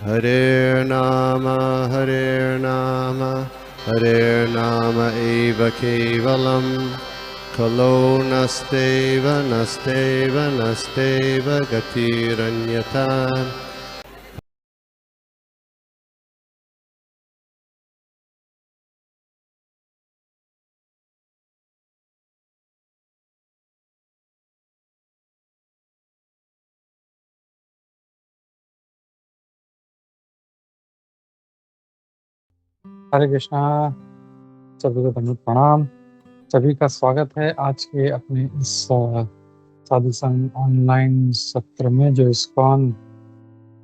Hare Nama Hare Nama eva kevalam Kalo nasteva nasteva nasteva gatiranyata. हरे कृष्णा। सभी को धन्यवाद प्रणाम। सभी का स्वागत है आज के अपने इस साधु संघ ऑनलाइन सत्र में, जो इस्कॉन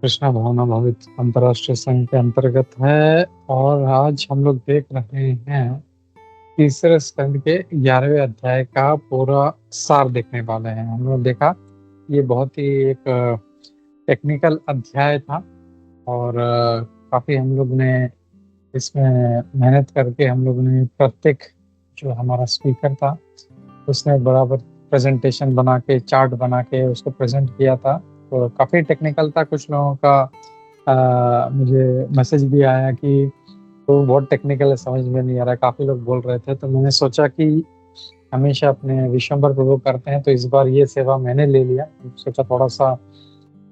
कृष्णा भावना भावित अंतर्राष्ट्रीय संघ के अंतर्गत है। और आज हम लोग देख रहे हैं तीसरे स्कंद के 11वें अध्याय का पूरा सार देखने वाले हैं। हम लोग देखा ये बहुत ही एक टेक्निकल अध्याय था और काफी हम लोग ने इसमें मेहनत करके हम लोग ने प्रत्येक जो हमारा स्पीकर था उसने बराबर प्रेजेंटेशन बना के, चार्ट बना के उसको प्रेजेंट किया था। तो काफ़ी टेक्निकल था। कुछ लोगों का मुझे मैसेज भी आया कि तो बहुत टेक्निकल है, समझ में नहीं आ रहा है, काफ़ी लोग बोल रहे थे। तो मैंने सोचा कि हमेशा अपने विश्वम्भर प्रभु करते हैं, तो इस बार ये सेवा मैंने ले लिया। सोचा थोड़ा सा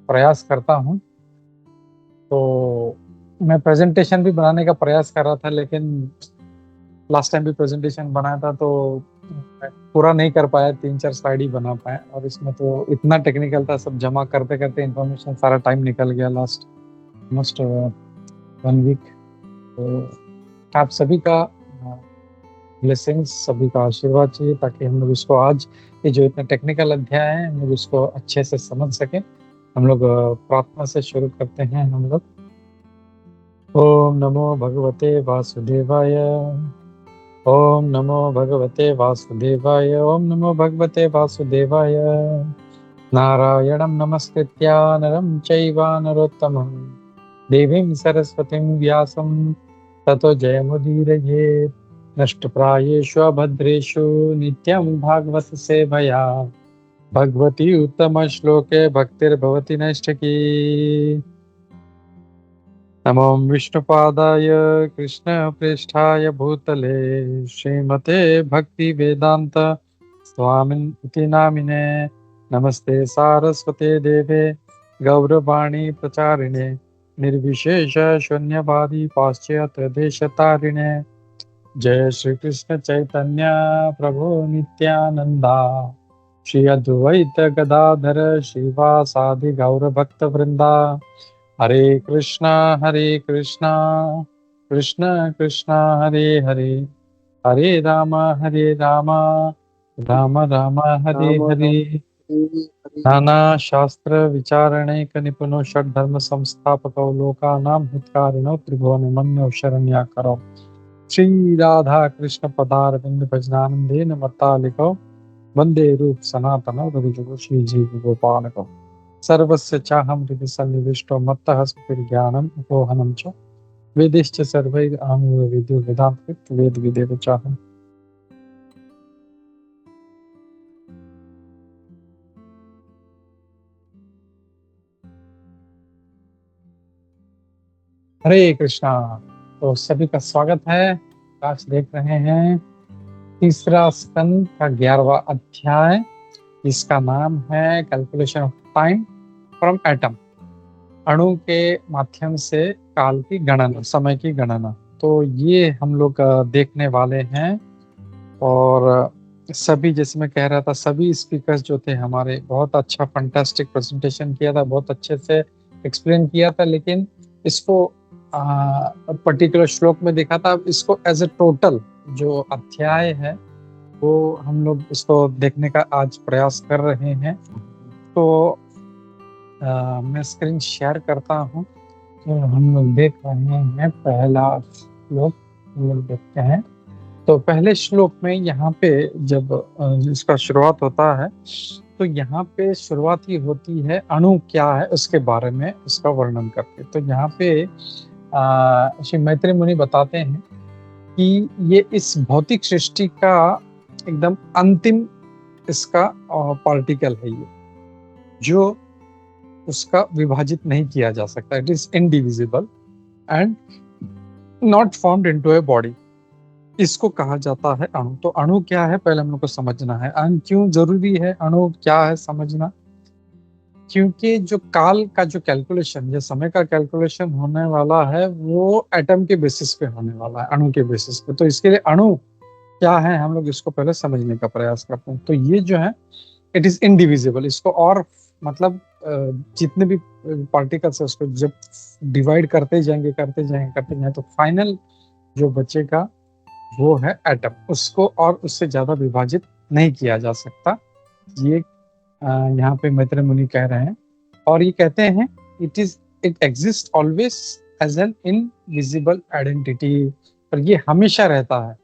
प्रयास करता हूँ। तो मैं प्रेजेंटेशन भी बनाने का प्रयास कर रहा था, लेकिन लास्ट टाइम भी प्रेजेंटेशन बनाया था तो पूरा नहीं कर पाया, 3-4 स्लाइड ही बना पाया। और इसमें तो इतना टेक्निकल था, सब जमा करते करते इन्फॉर्मेशन सारा टाइम निकल गया लास्ट ऑलमोस्ट 1 वीक। तो आप सभी का ब्लेसिंग्स, सभी का आशीर्वाद चाहिए ताकि हम लोग इसको आज ये जो इतना टेक्निकल अध्याय है हम लोग इसको अच्छे से समझ सकें। हम लोग प्रार्थना से शुरू करते हैं। हम लोग ओम नमो भगवते वासुदेवाय, ओम नमो भगवते वासुदेवाय, ओम नमो भगवते वासुदेवाय। नारायणं नमस्कृत्य नरं चैव नरोत्तमं देवीं सरस्वतीं व्यासं ततो जयमुदीरयेत्। नष्टप्रायेषु अभद्रेषु नित्यं भागवत सेवया भगवती उत्तमश्लोके भक्तिर्भवति नैष्ठिकी। नमो विष्णुपादाय कृष्णप्रेष्ठाय भूतले श्रीमते भक्तिवेदान्त स्वामिनिति नामिने। नमस्ते सारस्वते देवे गौरवाणी प्रचारिणे निर्विशेष शून्यवादी पाश्चात्य देशतारिणे। जय श्री कृष्ण चैतन्य प्रभु नित्यानंदा, श्री अद्वैत गदाधर श्रीवासादि गौर भक्त वृंदा। हरे कृष्णा कृष्ण कृष्ण हरे हरे, हरे राम राम राम हरे हरे। नाना शास्त्र विचारणैक निपुनो षड्धर्म संस्थापको लोकानां हितकारिणो त्रिभुवनमन्यो शरण्याकरो। श्री राधा कृष्ण पदारविंद भजनानंदेन मत्तालिको वंदे रूप सनातन रघुजुगो श्री जीव गोपालको। सर्वस्य चाहं हृदि सन्निविष्टो मत्तः स्फुटिर्ज्ञानम् उपोहनं च वेदैश्च सर्वैः अहमेव विदुर् वेदान्तकृत् वेद विदेव चाहम्। हरे कृष्णा। तो सभी का स्वागत है। आज देख रहे हैं तीसरा स्कंद का 11वां अध्याय। इसका नाम है calculation of time from atom. अणु के माध्यम से काल की गणना, समय की गणना। तो ये हम लोग देखने वाले हैं। और सभी, जैसे मैं कह रहा था, सभी स्पीकर्स जो थे हमारे, बहुत अच्छा फंटास्टिक प्रेजेंटेशन किया था, बहुत अच्छे से एक्सप्लेन किया था। लेकिन इसको पर्टिकुलर श्लोक में देखा था, इसको एज ए टोटल जो अध्याय है वो हम लोग इसको देखने का आज प्रयास कर रहे हैं। तो मैं स्क्रीन शेयर करता हूँ। तो हम लोग देख रहे हैं पहला श्लोक, हम लोग देखते हैं। तो पहले श्लोक में यहाँ पे जब इसका शुरुआत होता है तो यहाँ पे शुरुआत ही होती है अणु क्या है उसके बारे में, उसका वर्णन करके। तो यहाँ पे श्री मैत्री मुनि बताते हैं कि ये इस भौतिक सृष्टि का एकदम अंतिम इसका पार्टिकल है, ये जो उसका विभाजित नहीं किया जा सकता। It is indivisible and not formed into a body. इसको कहा जाता है अणु। तो अणु क्या है पहले हम लोग को समझना है। अणु क्यों जरूरी है, अणु क्या है समझना, क्योंकि जो काल का जो कैलकुलेशन, जो समय का कैलकुलेशन होने वाला है वो एटम के बेसिस पे होने वाला है, अणु के बेसिस पे। तो इसके लिए अणु क्या है हम लोग इसको पहले समझने का प्रयास करते हैं। तो ये जो है इट इज इनडिविजिबल। इसको और मतलब जितने भी पार्टिकल्स है उसको जब डिवाइड करते जाएंगे तो फाइनल जो बचेगा वो है एटम। उसको और उससे ज्यादा विभाजित नहीं किया जा सकता। ये यहाँ पे मैत्रेय मुनि कह रहे हैं, और ये कहते हैं it exist always as an invisible identity. पर ये हमेशा रहता है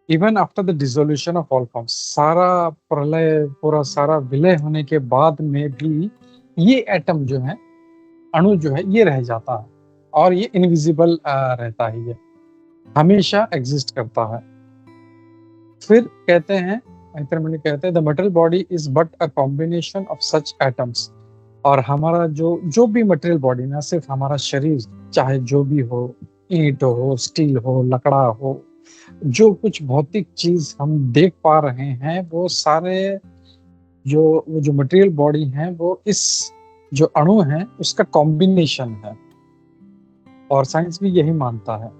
even after the dissolution of all forms. सारा प्रलय, पूरा सारा विलय होने के बाद में भी ये एटम जो है, अणु जो है, ये रह जाता है और ये इनविजिबल रहता है, ये हमेशा एग्जिस्ट करता है। फिर कहते हैं मैत्रेय मुनि कहते हैं the material body is but a combination of such atoms. और हमारा जो भी मटेरियल बॉडी, ना सिर्फ हमारा शरीर, चाहे जो भी हो, ईंट हो, स्टील हो, लकड़ा हो, जो कुछ भौतिक चीज हम देख पा रहे हैं वो सारे जो मटेरियल बॉडी है वो इस जो अणु है उसका कॉम्बिनेशन है, और साइंस भी यही मानता है।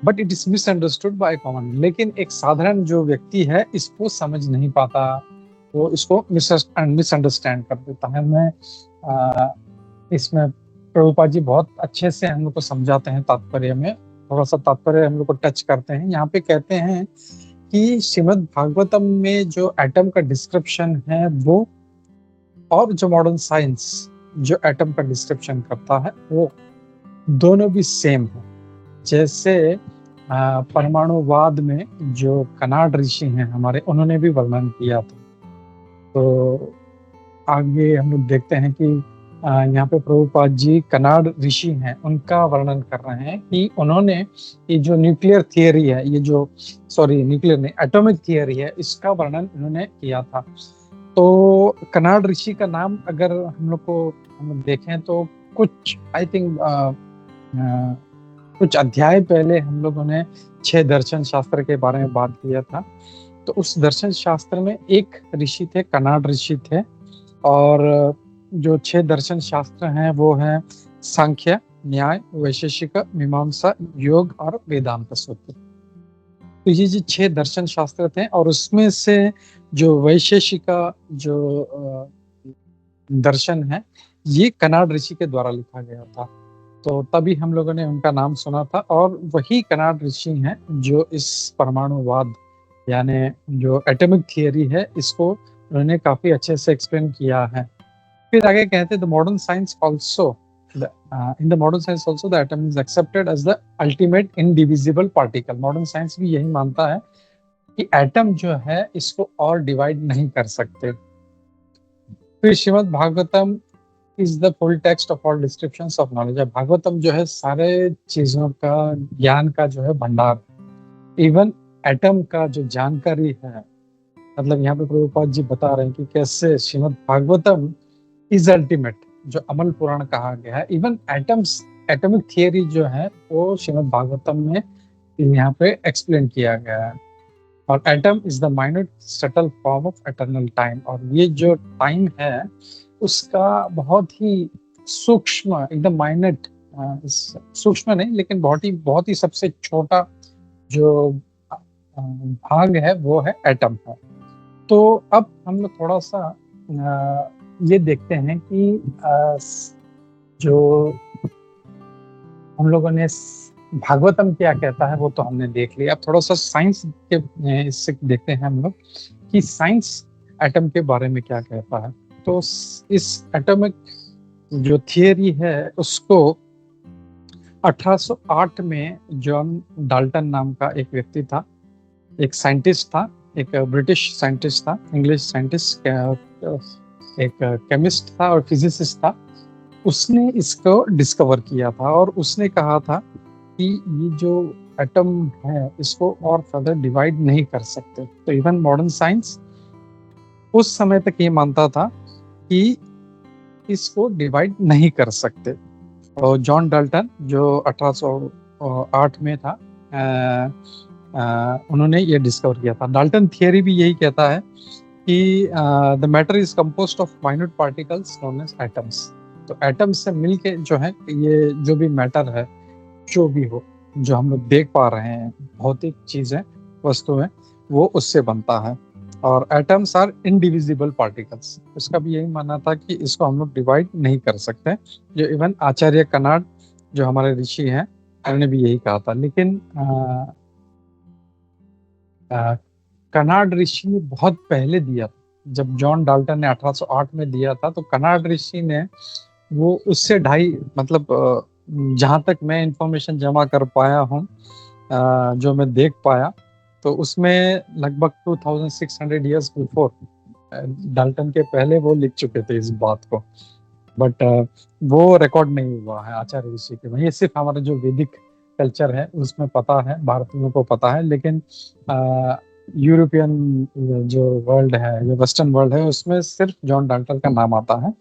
But it is misunderstood by common. लेकिन एक साधारण जो व्यक्ति है इसको समझ नहीं पाता, वो इसको मिसअंडरस्टैंड कर देता है। मैं इसमें प्रभुपाद जी बहुत अच्छे से हम लोग को समझाते हैं, तात्पर्य में थोड़ा सा तात्पर्य हम लोग को टच करते हैं। यहाँ पे कहते हैं कि श्रीमद् भागवतम में जो एटम का डिस्क्रिप्शन है वो, और जो मॉडर्न साइंस जो एटम का डिस्क्रिप्शन करता है, वो दोनों भी सेम है। जैसे परमाणुवाद में जो कनाड ऋषि हैं हमारे, उन्होंने भी वर्णन किया था। तो आगे हम लोग देखते हैं कि यहाँ पे प्रभुपाद जी कनाड ऋषि हैं, उनका वर्णन कर रहे हैं कि उन्होंने ये जो न्यूक्लियर थियरी है, ये जो न्यूक्लियर नहीं, एटॉमिक थियरी है, इसका वर्णन उन्होंने किया था। तो कनाड ऋषि का नाम अगर हम लोग देखें तो कुछ आई थिंक कुछ अध्याय पहले हम लोगों ने 6 दर्शन शास्त्र के बारे में बात किया था। तो उस दर्शन शास्त्र में एक ऋषि थे, कनाड ऋषि थे, और जो 6 दर्शन शास्त्र हैं वो हैं सांख्य, न्याय, वैशेषिक, मीमांसा, योग और वेदांत सूत्र। तो ये जो 6 दर्शन शास्त्र थे, और उसमें से जो वैशेषिक जो दर्शन है ये कनाड ऋषि के द्वारा लिखा गया था। तो तभी हम लोगों ने उनका नाम सुना था, और वही कनाड ऋषि हैं जो इस परमाणुवाद यानी जो एटॉमिक थियरी है इसको उन्होंने काफी अच्छे से एक्सप्लेन किया है। फिर आगे कहते हैं the modern science also in the modern science also the atom is accepted as the ultimate indivisible particle. Modern science भी यही मानता है कि एटम जो है इसको और डिवाइड नहीं कर सकते। फिर Shrimad Bhagavatam is the full text of all descriptions of knowledge. Bhagavatam जो है सारे चीजों का, ज्ञान का जो है भंडार, इवन एटम का जो जानकारी है। मतलब यहाँ पे प्रभुपाद जी बता रहे हैं कि कैसे श्रीमद् भागवतम इज अल्टीमेट, जो अमल पुराण कहा गया है। इवन एटॉमिक थियरी जो है वो श्रीमद् भागवतम में यहाँ पे एक्सप्लेन किया गया है। और atom is the minute subtle form of eternal time. और ये जो टाइम है उसका बहुत ही सूक्ष्म, एकदम माइन्यूट, सूक्ष्म नहीं लेकिन बहुत ही सबसे छोटा जो भाग है वो है एटम है। तो अब हम लोग थोड़ा सा ये देखते हैं कि जो हम लोगों ने भागवतम क्या कहता है वो तो हमने देख लिया। अब थोड़ा सा साइंस के इससे देखते हैं हम लोग कि साइंस एटम के बारे में क्या कहता है। तो इस एटॉमिक जो थियरी है उसको 1808 में जॉन डाल्टन नाम का एक व्यक्ति था, एक साइंटिस्ट था, एक ब्रिटिश साइंटिस्ट था, इंग्लिश साइंटिस्ट, एक केमिस्ट था और फिजिसिस्ट था। उसने इसको डिस्कवर किया था और उसने कहा था कि ये जो एटम है इसको और फर्दर डिवाइड नहीं कर सकते। तो इवन मॉडर्न साइंस उस समय तक ये मानता था कि इसको डिवाइड नहीं कर सकते। और जॉन डाल्टन जो 1808 में था, उन्होंने ये डिस्कवर किया था। डाल्टन थियरी भी यही कहता है कि the matter is composed of minute particles known as atoms. तो एटम्स से मिलके जो है ये जो भी मैटर है, जो भी हो, जो हम लोग देख पा रहे हैं, भौतिक चीजें, वस्तुएं, वो उससे बनता है। और एटम्स आर इनडिविजिबल पार्टिकल्स। उसका भी यही मानना था कि इसको हम लोग डिवाइड नहीं कर सकते। जो इवन आचार्य कनाड जो हमारे ऋषि हैं, उन्होंने भी यही कहा था। लेकिन कनाड ऋषि ने बहुत पहले दिया था। जब जॉन डाल्टन ने 1808 में दिया था, तो कनाड ऋषि ने वो उससे ढाई, मतलब जहां तक मैं इंफॉर्मेशन जमा कर पाया हूँ, जो मैं देख पाया, तो उसमें लगभग 2600 ईयर्स बिफोर, डाल्टन के पहले वो लिख चुके थे इस बात को। बट वो रिकॉर्ड नहीं हुआ है आचार्य ऋषि के। ये सिर्फ हमारा जो वैदिक कल्चर है उसमें पता है, भारतीयों को पता है। लेकिन यूरोपियन जो वर्ल्ड है, जो वेस्टर्न वर्ल्ड है, उसमें सिर्फ जॉन डाल्टन का नाम आता है।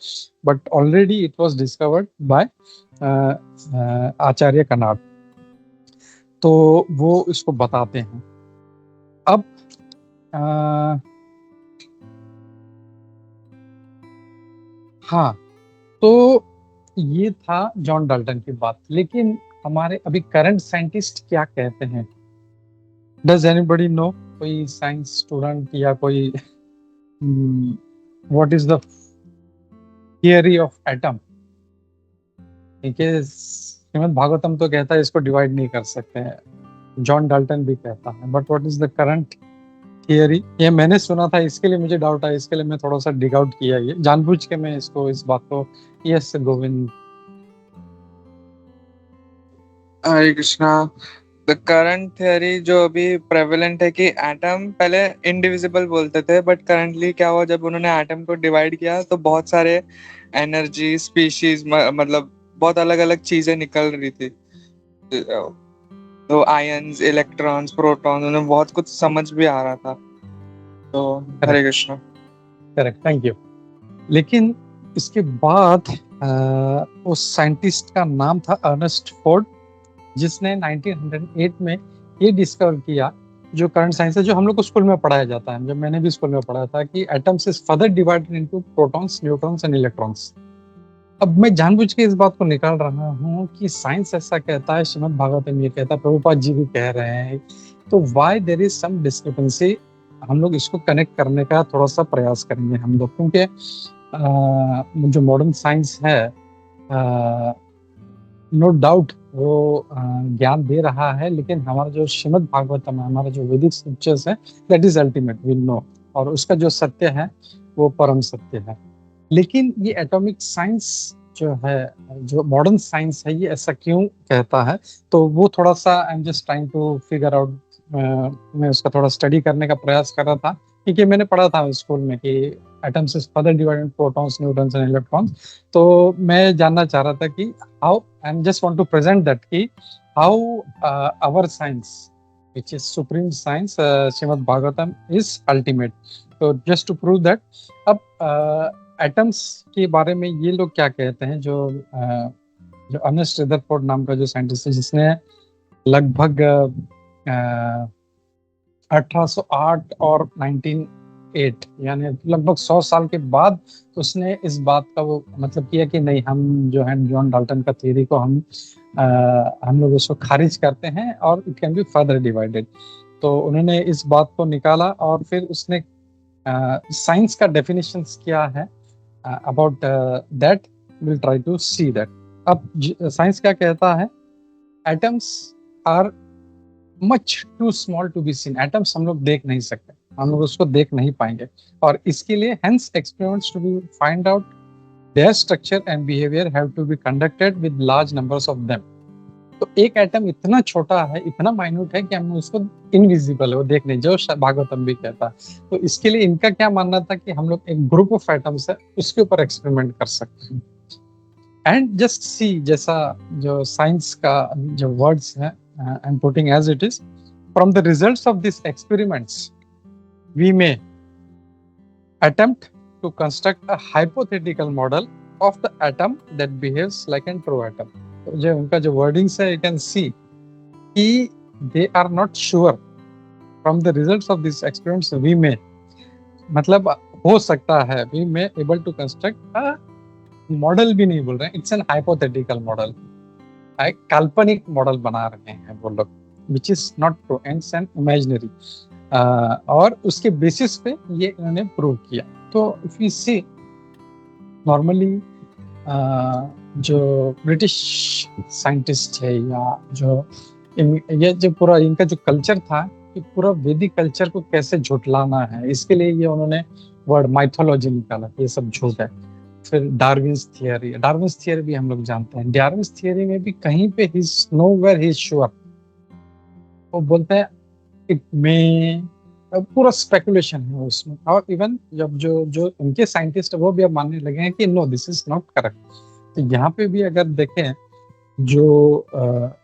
But already it was discovered by Acharya canard. तो वो इसको बताते हैं। अब हाँ, तो ये था जॉन डाल्टन की बात। लेकिन हमारे अभी करंट साइंटिस्ट क्या कहते हैं? Does anybody know? कोई साइंस स्टूडेंट या कोई, what is the theory of atom? देखिए, श्रीमद् भागवतम तो कहता है इसको डिवाइड नहीं कर सकते हैं, जॉन डाल्टन भी कहता है। But what is the current theory? ये मैंने सुना था, इसके लिए मुझे डाउट है, इसके लिए मैं थोड़ा सा डिग आउट किया। ये जानबूझ के मैं इसको, इस बात को। Yes Govind. Hare Krishna. The current theory जो अभी प्रेवलेंट है कि एटम पहले इनडिविजिबल बोलते थे, बट करंटली क्या हुआ, जब उन्होंने एटम को डिवाइड किया तो बहुत सारे एनर्जी स्पीशीज, मतलब बहुत अलग अलग चीजें निकल रही थी। तो आयंस, इलेक्ट्रॉन्स, प्रोटॉन्स, उन्हें बहुत कुछ समझ भी आ रहा था। तो Hare Krishna. Correct, thank you. लेकिन इसके बाद उस साइंटिस्ट का नाम था अर्नेस्ट फोर्ड, जिसने 1908 में ये डिस्कवर किया, जो करंट साइंस है, जो हम लोग को स्कूल में पढ़ाया जाता है, जब मैंने भी स्कूल में पढ़ा था, कि atoms is further divided into protons, neutrons and electrons. अब मैं जानबूझ के इस बात को निकाल रहा हूँ कि साइंस ऐसा कहता है, श्रीमद् भागवतम ये कहता है, प्रभुपाद जी भी कह रहे हैं, तो why there is some discrepancy? हम लोग इसको कनेक्ट करने का थोड़ा सा प्रयास करेंगे हम लोग, क्योंकि जो मॉडर्न साइंस है, नो डाउट वो ज्ञान दे रहा है, लेकिन हमारा जो श्रीमद् भागवतम है, हमारा जो वैदिक स्क्रिप्चर्स है, that is ultimate, we know, और उसका जो सत्य है वो परम सत्य है। लेकिन ये एटॉमिक साइंस जो है, जो मॉडर्न साइंस है, ये ऐसा क्यों कहता है? तो वो थोड़ा सा I am just trying to figure out. मैं उसका थोड़ा स्टडी करने का प्रयास कर रहा था, क्योंकि मैंने पढ़ा था स्कूल में कि atoms is further divided protons, neutrons and electrons. तो मैं जानना चाह रहा था कि how, I just want to present that, कि how our science, which is supreme science, Srimad Bhagavatam is ultimate. तो just to prove that, अब एटम्स के बारे में ये लोग क्या कहते हैं, जो अर्नेस्ट रदरफोर्ड नाम का जो साइंटिस्ट है, जिसने लगभग 1808 और 1908, यानी लगभग 100 साल के बाद उसने इस बात का वो मतलब किया कि नहीं, हम जो है जॉन डाल्टन का थ्योरी को हम लोग उसको खारिज करते हैं, और it can be further divided. तो उन्होंने इस बात को निकाला, और फिर उसने साइंस का डेफिनेशंस क्या है about that, will try to see that. अब साइंस क्या कहता है? Atoms are much too small to be seen. Atoms हम लोग देख नहीं सकते, हम लोग उसको देख नहीं पाएंगे, और इसके लिए hence experiments to be find out their structure and behaviour have to be conducted with large numbers of them. तो एक एटम इतना छोटा है, इतना माइन्यूट है कि हम उसको इनविजिबल है, वो देख नहीं, जो भागवतम भी कहता है। तो इसके लिए इनका क्या मानना था कि हम लोग एक ग्रुप ऑफ एटम्स है, उसके ऊपर एक्सपेरिमेंट कर सकते हैं। एंड जस्ट सी, जैसा जो साइंस का जो वर्ड्स है, I am putting as it is, from the results of this experiments we may attempt to construct a hypothetical model of the atom that behaves like an true atom. तो जो उनका जो wordings है, you can see कि they are not sure from the results of these experiments we may, मतलब हो सकता है, we may able to construct a model भी नहीं बोल रहे हैं, इट्स एन हाइपोथेटिकल मॉडल, काल्पनिक मॉडल बना रहे हैं वो लोग, which is not true, it's an imaginary, और उसके बेसिस पे ये इन्होंने प्रूव किया। तो इफ यू सी नॉर्मली जो ब्रिटिश साइंटिस्ट है या जो ये जो पूरा इनका जो कल्चर था कि पूरा वैदिक कल्चर को कैसे झुठलाना है, इसके लिए ये उन्होंने वर्ड माइथोलॉजी निकाला, ये सब झूठ है। फिर डार्विन्स थियरी भी हम लोग जानते हैं। डार्विन्स थियरी में भी कहीं पे he is nowhere he is sure, वो बोलते हैं इट में, पूरा स्पेकुलेशन है उसमें। और इवन जब जो उनके साइंटिस्ट है वो भी अब मानने लगे हैं कि no this is not correct. तो यहाँ पे भी अगर देखें जो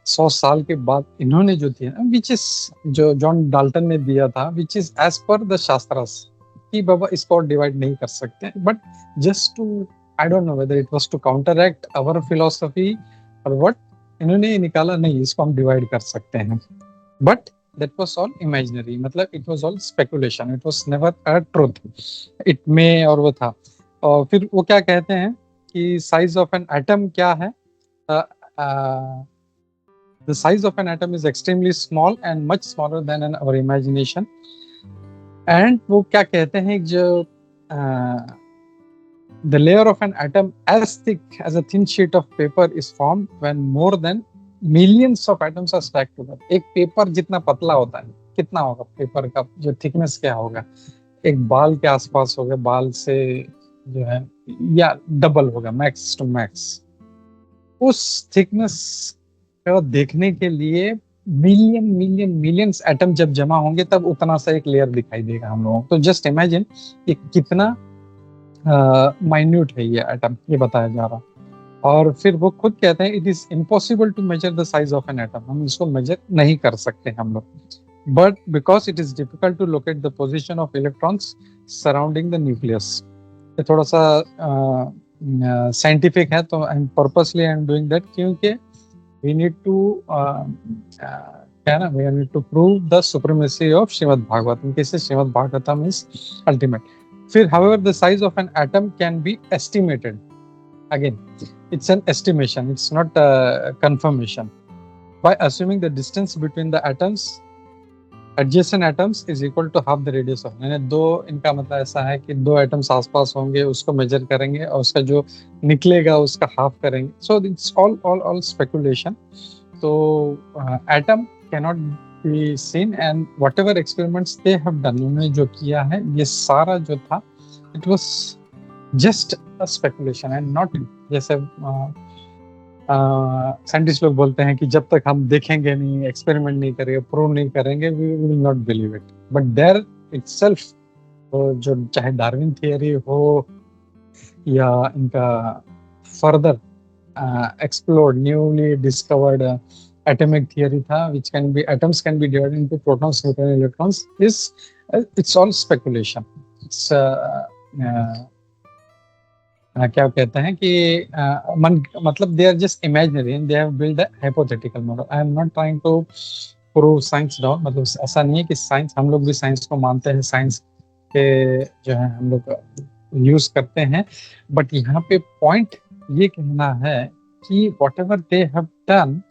100 साल के बाद इन्होंने जो दिया, विच इज जो जॉन डाल्टन ने दिया था, which is as per the shastras, कि बाबा इसको डिवाइड नहीं कर सकते, but just to, I don't know whether it was to counteract our philosophy और व्हाट, इन्होंने निकाला नहीं इसको हम डिवाइड कर सकते हैं, but that was all imaginary, मतलब it was all speculation, it was never a truth, it may, और वो था। और फिर वो क्या कहते हैं कि size of an atom क्या है, the size of an atom is extremely small and much smaller than in our imagination, and वो क्या कहते हैं जो the layer of an atom as thick as a thin sheet of paper is formed when more than millions of atoms are stacked together। एक paper जितना पतला होता है, कितना होगा पेपर का जो थिकनेस क्या होगा, एक बाल के आसपास होगा, बाल से जो है या डबल होगा मैक्स टू मैक्स। उस थिकनेस को देखने के लिए मिलियंस एटम जब जमा होंगे तब उतना सा एक लेयर दिखाई देगा हम लोगों को। तो जस्ट इमेजिन कि कितना माइन्यूट है ये एटम, ये बताया जा रहा। और फिर वो खुद कहते हैं it is impossible to measure the size of an atom, हम इसको मेजर नहीं कर सकते हम लोग, but because it is difficult to locate the position of electrons surrounding the nucleus. ये थोड़ा सा साइंटिफिक है, तो I am purposely I am doing that, क्योंकि वी नीड टू क्या ना, we need to prove the supremacy of Srimad Bhagavatam, कैसे Srimad Bhagavatam is ultimate. फिर however the size of an atom can be estimated, again it's an estimation, it's not a confirmation, by assuming the distance between the atoms, adjacent atoms is equal to half the radius of, यानी दो, इनका मतलब ऐसा है कि दो atoms आसपास होंगे, उसको मेजर करेंगे और उसका जो निकलेगा उसका हाफ करेंगे। So it's all speculation. तो atom cannot be seen and whatever experiments they have done, उन्होंने जो किया है ये सारा जो था it was just a speculation and not, जैसे साइंटिस्ट लोग बोलते हैं कि जब तक हम देखेंगे नहीं, एक्सपेरिमेंट नहीं करेंगे, प्रूव नहीं करेंगे, we will not believe it, but there itself, जो चाहे डार्विन थियरी हो या इनका further explored newly discovered atomic theory था, which can be, atoms can be divided into protons, neutrons, electrons, is it's all speculation, it's क्या कहते हैं कि मतलब they are just imaginary and they have built a hypothetical model। I am not trying to prove science down, मतलब ऐसा नहीं है कि साइंस, हम लोग भी साइंस को मानते हैं, साइंस के जो है हम लोग यूज करते हैं, बट यहाँ पे पॉइंट ये कहना है कि whatever they have done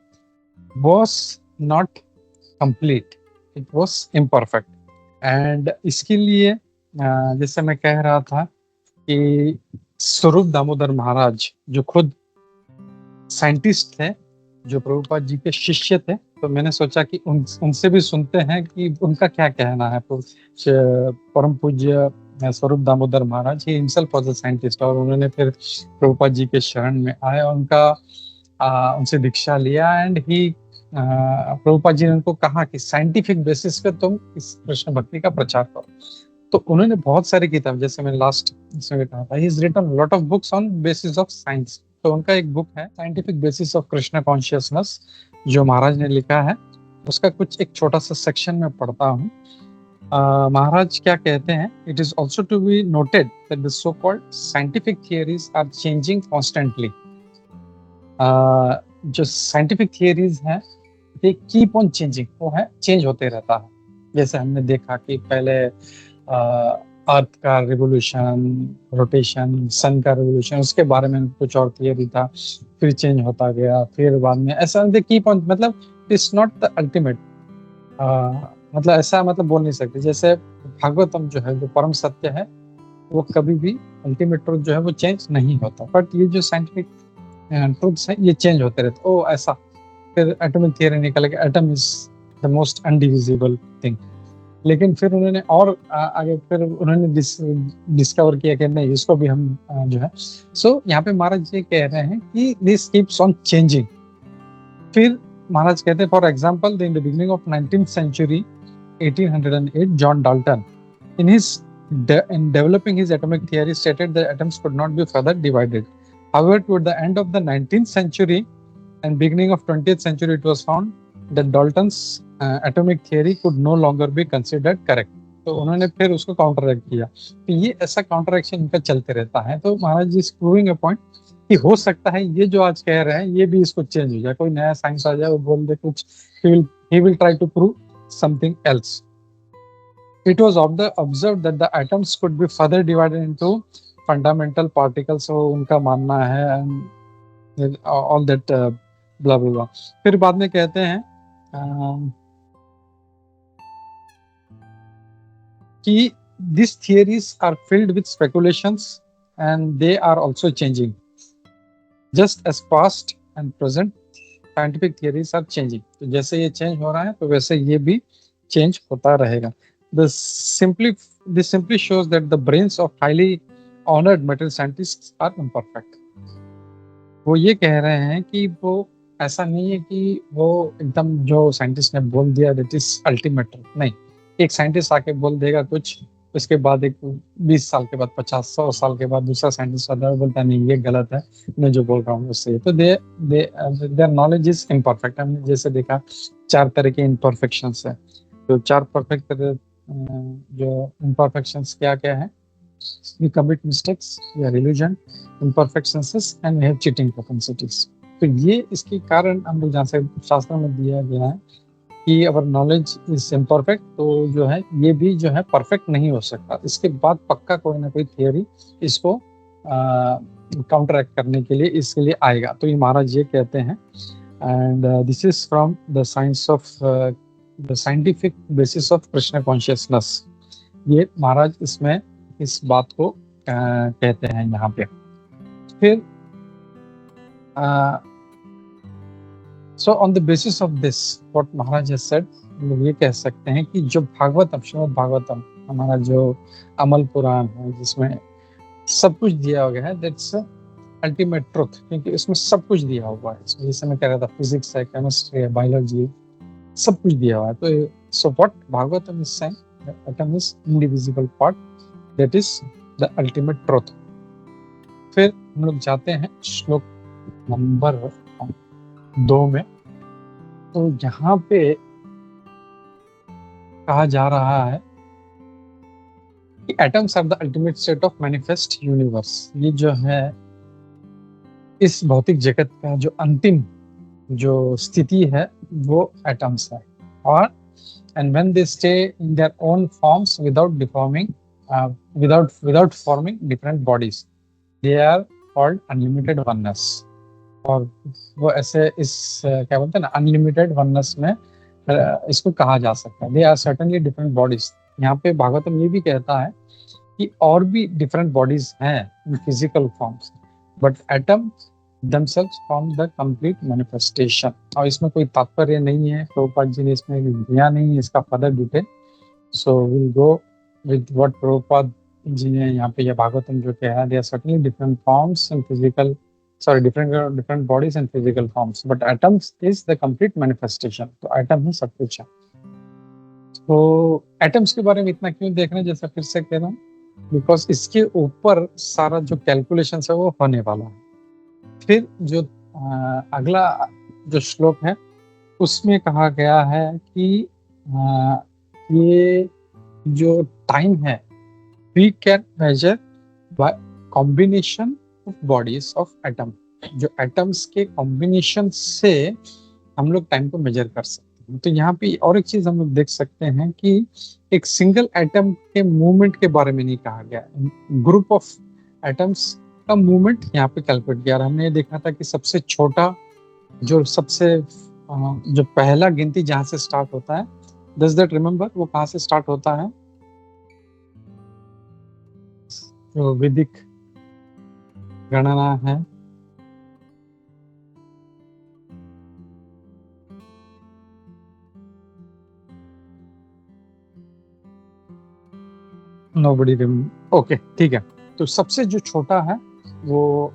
was not complete, it was imperfect, and इसके लिए जैसे मैं कह रहा था कि स्वरूप दामोदर महाराज जो खुद साइंटिस्ट थे, जो प्रभुपाद जी के शिष्य थे, तो मैंने सोचा कि उनसे भी सुनते हैं कि उनका क्या कहना है। परम पूज्य स्वरूप दामोदर महाराज ही हिमसेल्फ वाज अ साइंटिस्ट, और उन्होंने फिर प्रभुपाद जी के शरण में आए, उनका उनसे दीक्षा लिया, एंड ही प्रभुपाद जी ने उनको कहा कि साइंटिफिक बेसिस पे तुम इस कृष्ण भक्ति का प्रचार करो। तो उन्होंने बहुत सारी किताब, जैसे मैंने लास्ट इसमें कहा था, he is written lot of books on basis of science. तो उनका एक बुक है scientific basis of Krishna consciousness, जो महाराज ने लिखा है, उसका कुछ एक छोटा सा सेक्शन में पढ़ता हूँ। महाराज क्या कहते हैं, it is also to be noted that the so called scientific theories are changing constantly. जो साइंटिफिक थियरीज हैं दे कीप ऑन चेंजिंग, वो है चेंज होते रहता है। जैसे हमने देखा कि पहले अर्थ का रिवोल्यूशन, रोटेशन, सन का रिवोल्यूशन, उसके बारे में कुछ और थियरी था, फिर चेंज होता गया, फिर बाद में ऐसा दे कीप ऑन, मतलब इट्स नॉट द अल्टीमेट, मतलब ऐसा मतलब बोल नहीं सकते। जैसे भागवतम जो है, जो परम सत्य है, वो कभी भी अल्टीमेट ट्रुथ जो है वो चेंज नहीं होता। बट ये जो साइंटिफिक ट्रुथ्स है ये चेंज होते रहते। ओ ऐसा, फिर एटॉमिक थियरी निकल गया, atom is the most undivisible thing. लेकिन फिर उन्होंने और आगे फिर उन्होंने डिस्कवर किया कि नहीं, इसको भी हम जो है। सो यहाँ पे महाराज ये कह रहे हैं कि दिस कीप्स ऑन चेंजिंग। फिर महाराज कहते हैं, for example in the beginning of 19th century 1808 John Dalton in developing his atomic theory stated that atoms could not be further divided. However, toward the end of the 19th century and beginning of 20th century, it was found that Dalton's atomic theory could no longer be considered correct. तो उन्होंने फिर उसको counteract किया। तो ये ऐसा काउंटरएक्शन इनका चलते रहता है। तो महाराज जी प्रूविंग अ पॉइंट कि हो सकता है ये जो आज कह रहे हैं ये भी इसको चेंज हो जाए, कोई नया साइंस आ जाए, वो बोल दे कुछ, he will try to prove something else. It was observed that the atoms could be further divided into fundamental particles. So उनका मानना है and all that blah blah blah. फिर बाद में कहते हैं कि these theories are filled with speculations and they are also changing. Just as past and present scientific theories are changing. तो जैसे ये चेंज हो रहा है तो वैसे ये भी चेंज होता रहेगा। This simply shows that the brains of highly honored material scientists are imperfect. वो ये कह रहे हैं कि वो ऐसा नहीं है कि वो एकदम जो साइंटिस्ट ने बोल दिया दैट इज अल्टीमेट ट्रुथ। नहीं, एक साइंटिस्ट आके बोल देगा कुछ, उसके बाद एक 20 साल के बाद, 50-100 साल के बाद दूसरा साइंटिस्ट आता है, बोलता है नहीं ये गलत है, मैं जो बोल रहा हूँ उससे। तो देयर नॉलेज इज इम्परफेक्ट। हमने जैसे देखा 4 तरह के इम्परफेक्शंस है। तो 4 परफेक्ट तरह जो इम्परफेक्शंस क्या क्या है, we commit mistakes, we are illusion, imperfect senses and we have cheating propensities. तो ये इसके कारण हम लोग जहाँ से शास्त्र में दिया गया है कि अगर नॉलेज इज इम्परफेक्ट, तो जो है ये भी जो है परफेक्ट नहीं हो सकता। इसके बाद पक्का कोई ना कोई थियरी इसको काउंटरएक्ट करने के लिए इसके लिए आएगा। तो ये महाराज ये कहते हैं, and this is from the science of the scientific basis of Krishna consciousness. ये महाराज इसमें इस बात को कहते हैं यहाँ पे। फिर so on the basis of this what Maharaj has said, लोग ये कह सकते हैं कि जो भागवतम, श्रीमद् भागवतम हमारा जो अमल पुराण है, जिसमें सब कुछ दिया गया है, दैट्स अल्टीमेट ट्रुथ, क्योंकि इसमें सब कुछ दिया हुआ है। इसमें जैसे मैं कह रहा था, फिजिक्स है, केमिस्ट्री है, बायोलॉजी, सब कुछ दिया हुआ है। तो so what Bhagavatam is saying, atom is indivisible part, that is the ultimate truth. फिर हम लोग जाते हैं श्लोक नंबर 2 में। तो यहाँ पे कहा जा रहा है कि atoms are the ultimate state of manifest universe. ये जो है इस भौतिक जगत का जो अंतिम जो स्थिति है वो एटम्स है। और and when they stay in their own forms without deforming, without forming different bodies, they are called unlimited oneness। और वो ऐसे इस क्या बोलते हैं ना, अनलिमिटेड वननेस में इसको कहा जा सकता है। They are certainly different bodies. यहाँ पे भागवतम ये भी कहता है कि और भी डिफरेंट बॉडीज हैं in physical forms, but atom themselves form the complete manifestation। और इसमें कोई तात्पर्य नहीं है, प्रभुपाद जी ने इसमें दिया नहीं है इसका further detail. So will go with what Prabhupada जी ने यहाँ पे यह भागवतम जो कहा है, they are certainly different forms and different bodies and physical forms, but atoms is the complete manifestation। तो एटम ही सब कुछ है। तो एटम्स के बारे में इतना क्यों देख रहे हैं, जैसा फिर से कह रहा हूँ, बिकॉज इसके ऊपर सारा जो कैलकुलेशन है वो होने वाला है। फिर जो अगला जो श्लोक है उसमें कहा गया है कि ये जो टाइम है we can measure by combination of bodies of atom. जो एटम्स के कॉम्बिनेशन से हम लोग टाइम को मेजर कर सकते हैं। तो यहाँ पे और एक चीज हम लोग देख सकते हैं कि एक सिंगल एटम के मूवमेंट के बारे में नहीं कहा गया, ग्रुप ऑफ एटम्स का मूवमेंट यहाँ पे कैलकुलेट किया। और हमने ये देखा था कि सबसे छोटा जो पहला गिनती जहां से स्टार्ट होता है, डज दैट रिमेम्बर वो कहाँ से स्टार्ट होता है? जो वैदिक गणना है, नोबडी रिमेम्बर। ओके ठीक है। तो सबसे जो छोटा है वो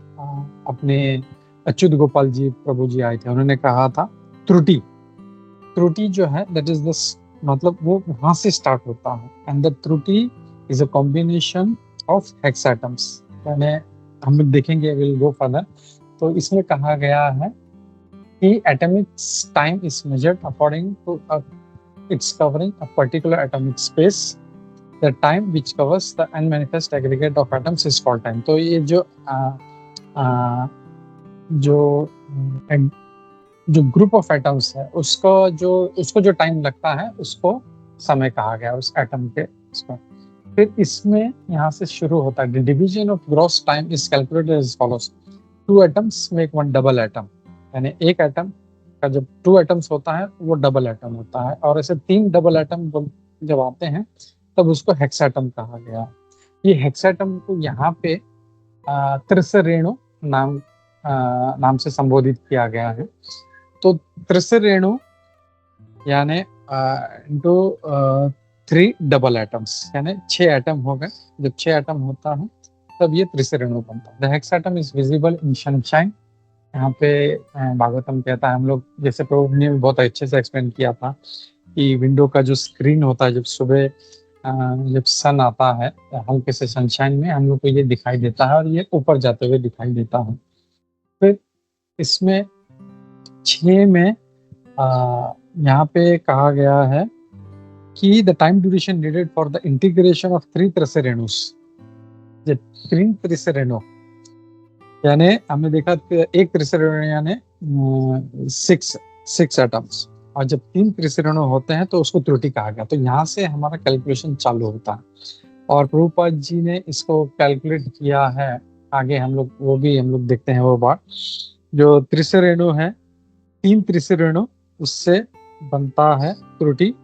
अपने अच्युत गोपाल जी प्रभु जी आए थे, उन्होंने कहा था त्रुटि जो है दैट इज दिस, मतलब वो वहां से स्टार्ट होता है। एंड द त्रुटि इज अ कॉम्बिनेशन ऑफ हेक्साटम्स। यानी हम लोग देखेंगे, विल गो फर्दर। तो इसमें कहा गया है कि atomic time is measured according to its covering a particular atomic space. The time which covers the unmanifest aggregate of atoms is called time. तो ये जो ग्रुप ऑफ एटम्स है उसको जो टाइम लगता है उसको समय कहा गया उस एटम के उसको। फिर इसमें यहाँ से शुरू होता है, division of gross time is calculated as follows. 2 atoms make 1 double atom. यानी एक एटम का जब 2 एटम्स होता है वो डबल एटम होता है। और ऐसे 3 डबल एटम जब आते हैं तब उसको हेक्साटम कहा गया। ये हेक्साटम को यहाँ पे त्रिसरेणु नाम से संबोधित किया गया है। तो त्रिसरेणु यानी इंटू 3 डबल एटम्स, यानी 6 एटम हो गए। जब 6 एटम होता है तब ये त्रिसरेणु बनता है। The hexatom is visible in sunshine. यहाँ पे भागवतम कहता है, हम लोग जैसे प्रभु ने बहुत अच्छे से एक्सप्लेन किया था कि विंडो का जो स्क्रीन होता है, जब सुबह जब सन आता है हल्के से सनशाइन में हम लोग को ये दिखाई देता है और ये ऊपर जाते हुए दिखाई देता है। फिर इसमें 6 में यहाँ पे कहा गया है कि the time duration needed for the integration of 3 त्रिसरेणुस। 3 त्रिसरेणु यानी हमने देखा एक त्रिसरेणु यानी 6 एटम्स, और जब 3 त्रिसरेणु होते हैं तो उसको त्रुटि कहा गया। तो यहाँ से हमारा कैलकुलेशन चालू होता है और प्रभुपाद जी ने इसको कैलकुलेट किया है। आगे हम लोग देखते हैं वो बात। जो त्रिसरेणु है, 3 त्रिसरेणु, उससे बनता है त्रुटि।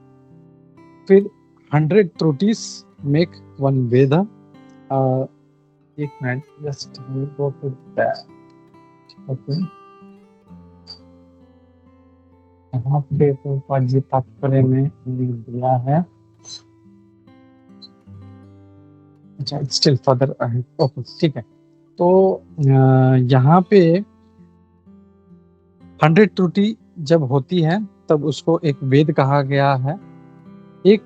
फिर 100 त्रुटिस मेक 1 वेद। एक minute, just go to that. Okay, यहाँ पे प्रभुपाद जी तात्पर्य में दिया है। अच्छा, स्टिल फर्दर अहेड। ओके ठीक है। तो यहाँ पे 100 त्रुटि जब होती है तब उसको एक वेद कहा गया है। एक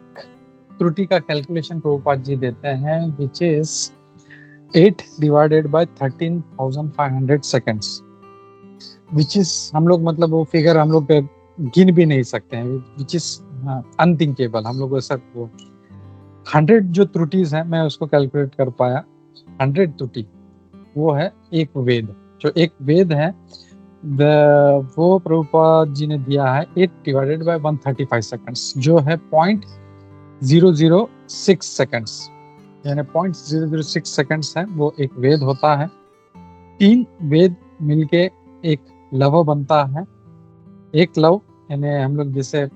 त्रुटि का कैलकुलेशन प्रभुपाद जी देते हैं which is 8 divided by 13,500 seconds, which is हम लोग मतलब वो फिगर हम लोग गिन भी नहीं सकते हैं, विच इज अनथिंकेबल। हम लोग ऐसा वो 100 जो त्रुटिस है मैं उसको कैलकुलेट कर पाया। 100 त्रुटि वो है एक वेद। जो एक वेद है वो प्रभुपाद जी ने दिया है 8 डिवाइडेड बाय 135 सेकेंड्स, जो है 0.006 सेकेंड्स, यानी 0.006 सेकेंड्स है वो एक वेद होता है। 3 वेद मिलके एक लव बनता है। एक लव यानी हम लोग जैसे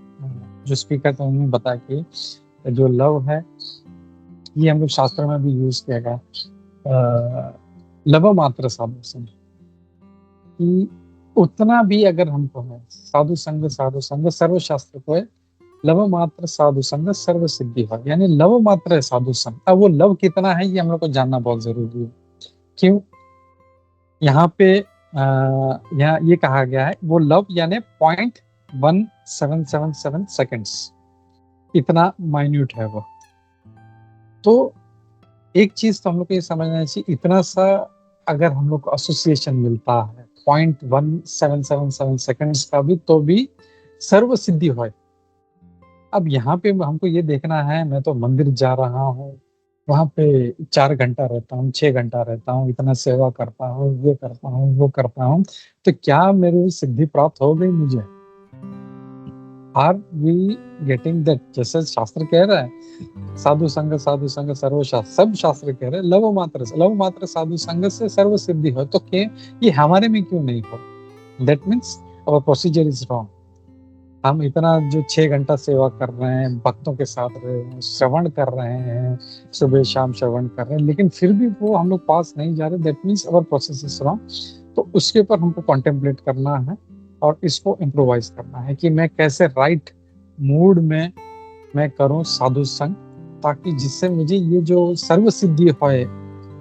जो स्पीकर थे उन्होंने बताया कि जो लव है ये हम लोग शास्त्र में भी यूज किया गया। लव मात्र साधु संग, कि उतना भी अगर हमको है साधु संग सर्व शास्त्र को है। लव मात्र साधु संग सर्व सिद्धि हो, यानी लव मात्र है साधु संग। अब वो लव कितना है ये हम लोग को जानना बहुत जरूरी है। क्यों? यहाँ पे यहाँ ये कहा गया है वो लव यानी 0.1777 सेकेंड्स, इतना माइन्यूट है वो। तो एक चीज तो हम लोग को ये समझना चाहिए, इतना सा अगर हम लोग को एसोसिएशन मिलता है 0.1777 सेकेंड्स का भी, तो भी सर्व सिद्धि हो। अब यहाँ पे हमको ये देखना है, मैं तो मंदिर जा रहा हूँ, वहाँ पे 4 घंटा रहता हूँ, 6 घंटा रहता हूँ, इतना सेवा करता हूँ, ये करता हूँ, वो करता हूँ, तो क्या मेरी सिद्धि प्राप्त हो गई मुझे? Are we getting that? जैसे शास्त्र कह रहा है, साधु संग सर्व शास्त्र, सब शास्त्र कह रहे हैं लव मात्र साधु संग से सर्व सिद्धि हो, तो क्या ये हमारे में क्यों नहीं हो? That means our procedure is wrong. हम इतना जो 6 घंटा सेवा कर रहे हैं, भक्तों के साथ रहे हैं, श्रवण कर रहे हैं, सुबह शाम श्रवण कर रहे हैं, लेकिन फिर भी वो हम लोग पास नहीं जा रहे, that means our process is wrong. तो उसके ऊपर हमको कॉन्टेम्पलेट करना है और इसको इम्प्रोवाइज करना है कि मैं कैसे राइट मूड में मैं करूं साधु संग, ताकि जिससे मुझे ये जो सर्व सिद्धि होए,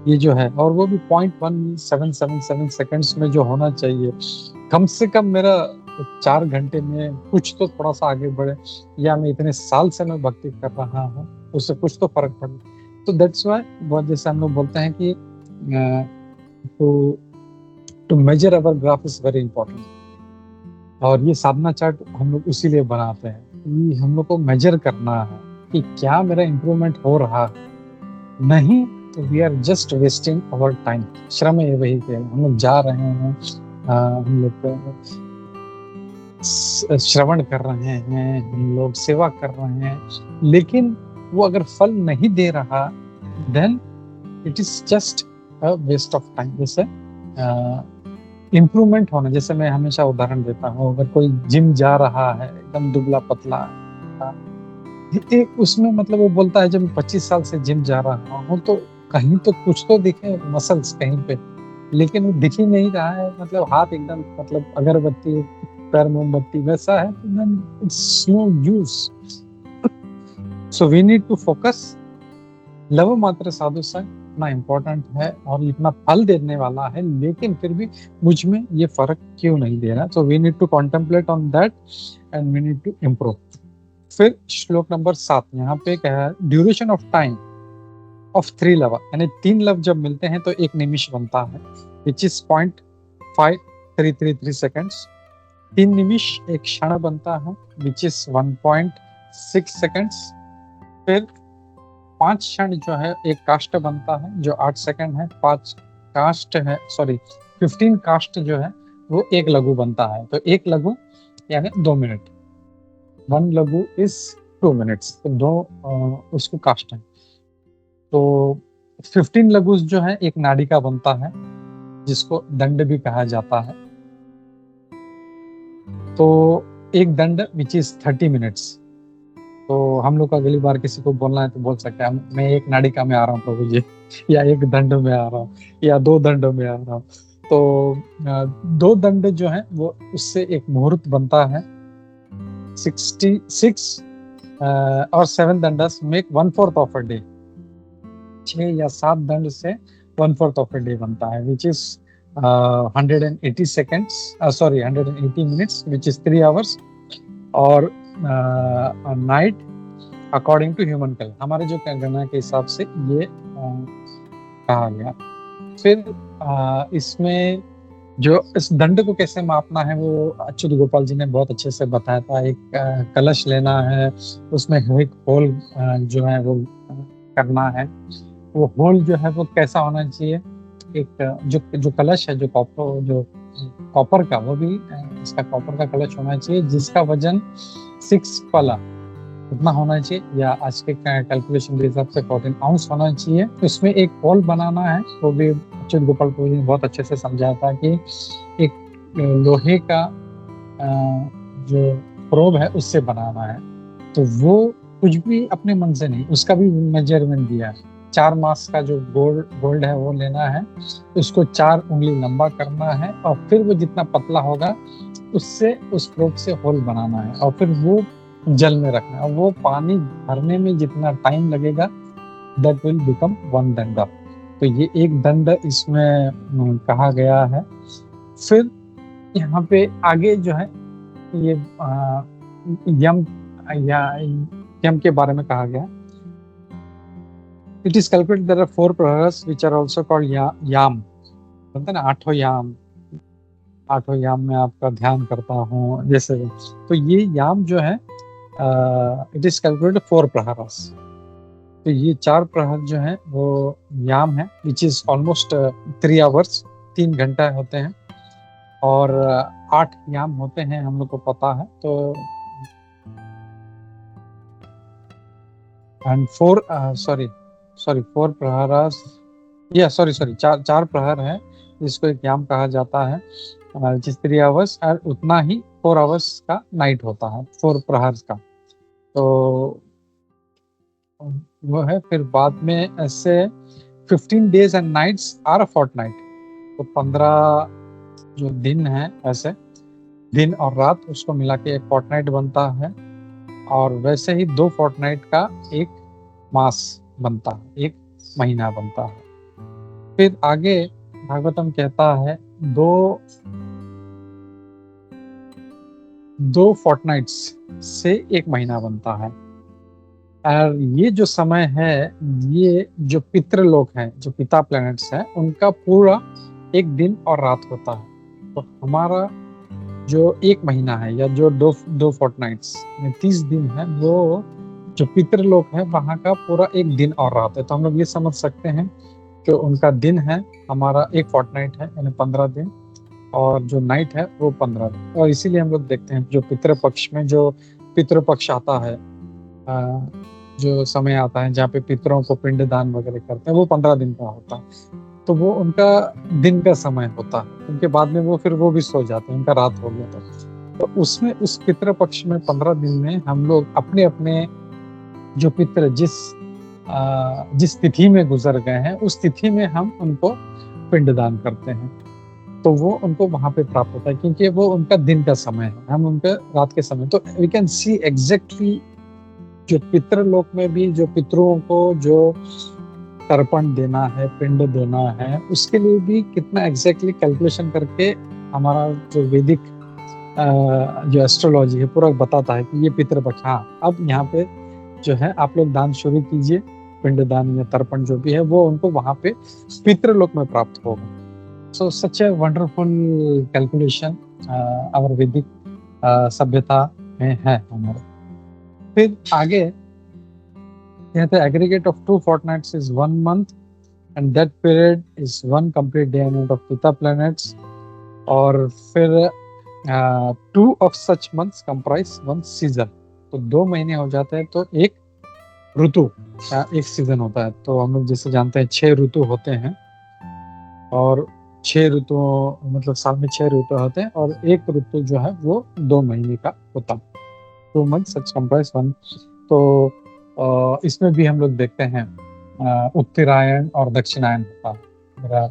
ये जो है, और वो भी 0.1777 सेकंड्स में जो होना चाहिए, कम से कम मेरा 4 घंटे में कुछ तो थोड़ा सा आगे बढ़े, या मैं इतने साल से मैं भक्ति कर रहा हूँ, उससे कुछ तो फर्क पड़े। तो दैट्स व्हाई बहुत जैसे हम लोग बोलते हैं कि to measure our graph is very important. और ये साधना चार्ट हम लोग इसीलिए बनाते हैं कि हम लोग को मेजर करना है कि क्या मेरा इम्प्रूवमेंट हो रहा है। नहीं तो we are just wasting our time. श्रम ये वही के हम लोग जा रहे हैं, हम लोग श्रवण कर रहे हैं, हम लोग सेवा कर रहे हैं, लेकिन वो अगर फल नहीं दे रहा, then it is just a waste of time. जैसे इम्प्रूवमेंट होना, जैसे मैं हमेशा उदाहरण देता हूँ, अगर कोई जिम जा रहा है एकदम दुबला पतला, एक उसमें मतलब वो बोलता है जब मैं 25 साल से जिम जा रहा हूँ, तो कहीं तो कुछ तो दिखे मसल्स कहीं पे, लेकिन वो दिख ही नहीं रहा है, मतलब हाथ एकदम मतलब अगरबत्ती, पैर मोमबत्ती वैसा है, तो it's no use. So we need to focus. लव मात्र साधु संग इतना इम्पोर्टेंट है और इतना फल देने वाला है, लेकिन फिर भी मुझ में ये फर्क क्यों नहीं दे रहा? So we need to contemplate on that and we need to improve. फिर श्लोक नंबर 7 यहाँ पे क्या है, ड्यूरेशन ऑफ टाइम ऑफ 3 लव, यानी 3 लव जब मिलते हैं तो 1 निमिष बनता है, विच इज 0.5333 सेकेंड्स। 3 निमिष एक क्षण बनता है, विच इज 1.6 सेकेंड्स। फिर 5 क्षण जो है एक काष्ट बनता है जो 8 सेकंड है। 5 काष्ट है, सॉरी 15 काष्ट जो है वो एक लघु बनता है, तो एक लघु यानी 2 मिनट, 1 लघु इज 2 मिनट्स, तो 2 उसको काष्ट है। तो 15 लघु जो है एक नाडिका बनता है, जिसको दंड भी कहा जाता है। तो एक दंड विच इज 30 मिनट्स। तो हम लोग अगली बार किसी को बोलना है तो बोल सकते हैं, मैं एक नाडिका में आ रहा हूँ प्रभु जी, या एक दंड में आ रहा हूँ, या 2 दंड में आ रहा हूँ। तो 2 दंड जो है वो उससे एक मुहूर्त बनता है। 66 और 7 दंडस मेक 1/4 ऑफ अ डे। 6 या 7 दंड से 1/4 ऑफ अ डे बनता है, which is 180 seconds, sorry 180 minutes, which is 3 hours. और night according to human calendar, हमारे जो गणना के हिसाब से ये कहा गया। फिर इसमें जो इस दंड को कैसे मापना है वो अच्युत गोपाल जी ने बहुत अच्छे से बताया था। एक कलश लेना है, उसमें एक होल जो है वो करना है। वो होल जो है वो कैसा होना चाहिए, एक जो कलश है, जो कॉपर का, वो भी इसका कॉपर का कलश होना चाहिए, जिसका वजन 6 पला उतना होना चाहिए, या आज के कैलकुलेशन के हिसाब से 14 आउंस होना चाहिए। उसमें एक होल बनाना है, वो भी अच्युत गोपाल जी ने बहुत अच्छे से समझाया था कि एक लोहे का जो प्रोब है उससे बनाना है। तो वो कुछ भी अपने मन से नहीं, उसका भी मेजरमेंट दिया है। 4 मास का जो गोल्ड है वो लेना है, उसको 4 उंगली लंबा करना है, और फिर वो जितना पतला होगा उससे उस प्रोब से होल बनाना है, और फिर वो जल में रखना है। वो पानी भरने में जितना टाइम लगेगा, दैट विल बिकम 1 दंड। तो ये एक दंड इसमें कहा गया है। फिर यहाँ पे आगे जो है ये यम के बारे में कहा गया। It is calculated there are 4 prahars which are also called याम। बोलते हैं ना 8 याम में आपका ध्यान करता हूँ जैसे। तो ये याम जो है इट इज कैलकुलेटेड 4 प्रहरास। तो ये 4 प्रहर जो है वो याम है, विच इज ऑलमोस्ट 3 आवर्स, 3 घंटा होते हैं, और 8 याम होते हैं, हम लोग को पता है। तो एंड 4 4 प्रहरास, या सॉरी 4 प्रहर है, जिसको एक याम कहा जाता है, जिस 3 आवर्स, और उतना ही 4 आवर्स का नाइट होता है, 4 प्रहर का। तो वो है। फिर बाद में ऐसे 15 days and nights are a fortnight. तो 15 जो दिन है, ऐसे दिन और रात, उसको मिला के एक फोर्टनाइट बनता है। और वैसे ही 2 फोर्टनाइट का एक मास बनता है, एक महीना बनता है। फिर आगे भागवतम कहता है दो फोर्टनाइट्स से एक महीना बनता है। और ये जो समय है, ये जो पितृलोक हैं, जो पिता प्लैनेट्स हैं, उनका पूरा एक दिन और रात होता है। तो हमारा जो एक महीना है, या जो दो फोर्टनाइट्स में 30 दिन है, वो जो पितृलोक है वहाँ का पूरा एक दिन और रात है। तो हम लोग ये समझ सकते हैं कि उनका दिन है, हमारा एक फोर्टनाइट है, यानी 15 दिन, और जो नाइट है वो 15 दिन। और इसीलिए हम लोग देखते हैं जो पितृपक्ष में जो पितृपक्ष आता है, जो समय आता है जहाँ पे पितरों को पिंडदान वगैरह करते हैं, वो 15 दिन का होता है। तो वो उनका दिन का समय होता है, उनके बाद में वो फिर वो भी सो जाते हैं, उनका रात हो गया। तो उसमें उस पितृपक्ष में 15 दिन में हम लोग अपने अपने जो पितृ जिस तिथि में गुजर गए हैं, उस तिथि में हम उनको पिंडदान करते हैं। तो वो उनको वहां पे प्राप्त होता है, क्योंकि वो उनका दिन का समय है, हम उनके रात के समय। तो वी कैन सी एग्जैक्टली जो पितृलोक में भी जो पितरों को जो तर्पण देना है, पिंड देना है, उसके लिए भी कितना एग्जैक्टली कैलकुलेशन करके हमारा जो वैदिक जो एस्ट्रोलॉजी है पूरा बताता है कि ये पितृपक्ष, हाँ अब यहाँ पे जो है आप लोग दान शुरू कीजिए, पिंडदान या तर्पण जो भी है वो उनको वहां पे पितृलोक में प्राप्त होगा। So such a wonderful calculation our वैदिक सभ्यता में है हमारे। फिर आगे कहते हैं aggregate of 2 fortnights is 1 month and that period is 1 complete day and night of पिता planets। और फिर 2 of such months comprise 1 season। तो 2 महीने हो जाते हैं तो एक ऋतु या एक सीजन होता है। तो हम लोग जैसे जानते हैं 6 ऋतु होते हैं, और 6 ऋतु मतलब साल में 6 ऋतु होते हैं, और एक ऋतु जो है वो 2 महीने का होता है। 2 months such comprise 1। तो इसमें भी हम लोग देखते हैं उत्तरायण और दक्षिणायन होता है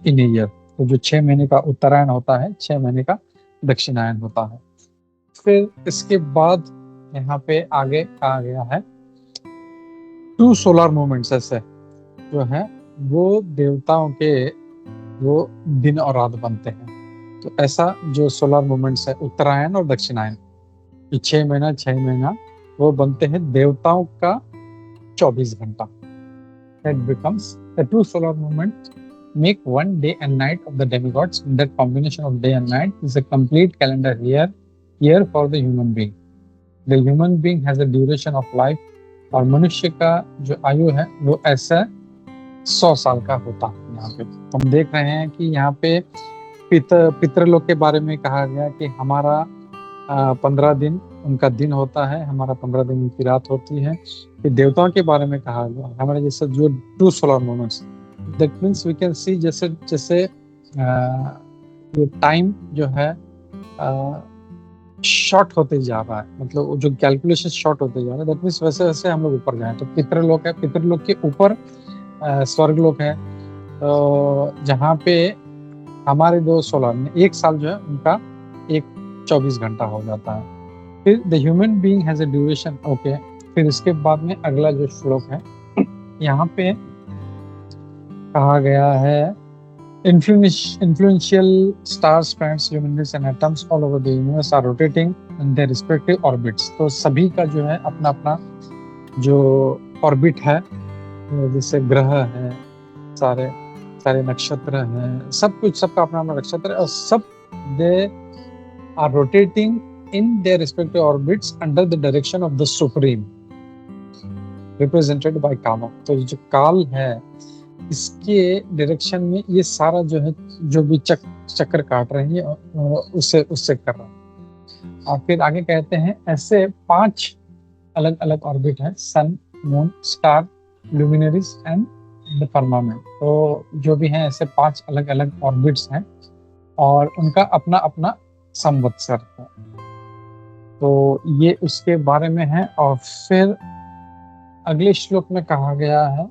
इन ईयर। तो जो 6 महीने का उत्तरायण होता है, 6 महीने का दक्षिणायन होता है। फिर इसके बाद यहाँ पे आगे कहा गया है 2 सोलर मूवमेंट्स ऐसे जो है वो देवताओं के वो दिन और रात बनते हैं। तो ऐसा जो सोलर मूवमेंट्स है उत्तरायण और दक्षिणायन, 6 महीना वो बनते हैं देवताओं का 24 घंटा। That becomes the 2 solar movements make 1 day and night of the demigods। That combination of day and night is a complete calendar year for the human being। The human being has a duration of life, और मनुष्य का जो आयु है वो ऐसा 100 साल का होता है। यहाँ पे हम देख रहे हैं कि यहाँ पे पितृलोक के बारे में कहा गया कि हमारा 15 दिन उनका दिन होता है, हमारा 15 दिन उनकी रात होती है। फिर देवताओं के बारे में कहा गया हमारे जैसे जो 2 solar moments, that means we can see जैसे ये टाइम जो है शॉर्ट होते जा रहा है, मतलब जो कैलकुलेशन शॉर्ट होते जा रहा है। दैट मीन्स वैसे वैसे हम लोग ऊपर जाए। तो पितृलोक है, पितृलोक के ऊपर स्वर्गलोक है, जहाँ पे हमारे 2 सोलर में एक साल जो है उनका एक 24 घंटा हो जाता है। फिर the human being has a duration, okay. फिर इसके बाद में अगला जो श्लोक है यहाँ पे कहा गया है influential stars, planets, luminaries and atoms all over the universe are rotating in their respective orbits। तो सभी का जो है अपना अपना जो ऑर्बिट है, जैसे ग्रह है, सारे नक्षत्र हैं, सब कुछ सबका अपना अपना नक्षत्र है, और सब they are rotating in their respective orbits under the direction of the supreme, represented by Kama. तो ये जो काल है, इसके डायरेक्शन में ये सारा जो है, जो भी चक्कर काट रही है, उससे कर रहा है। और फिर आगे कहते हैं ऐसे 5 अलग अलग ऑर्बिट है, सन, moon, star, luminaries and the firmament. तो जो भी हैं ऐसे 5 अलग अलग ऑर्बिट्स हैं और उनका अपना अपना संवत्सर है। तो ये उसके बारे में है। और फिर अगले श्लोक में कहा गया है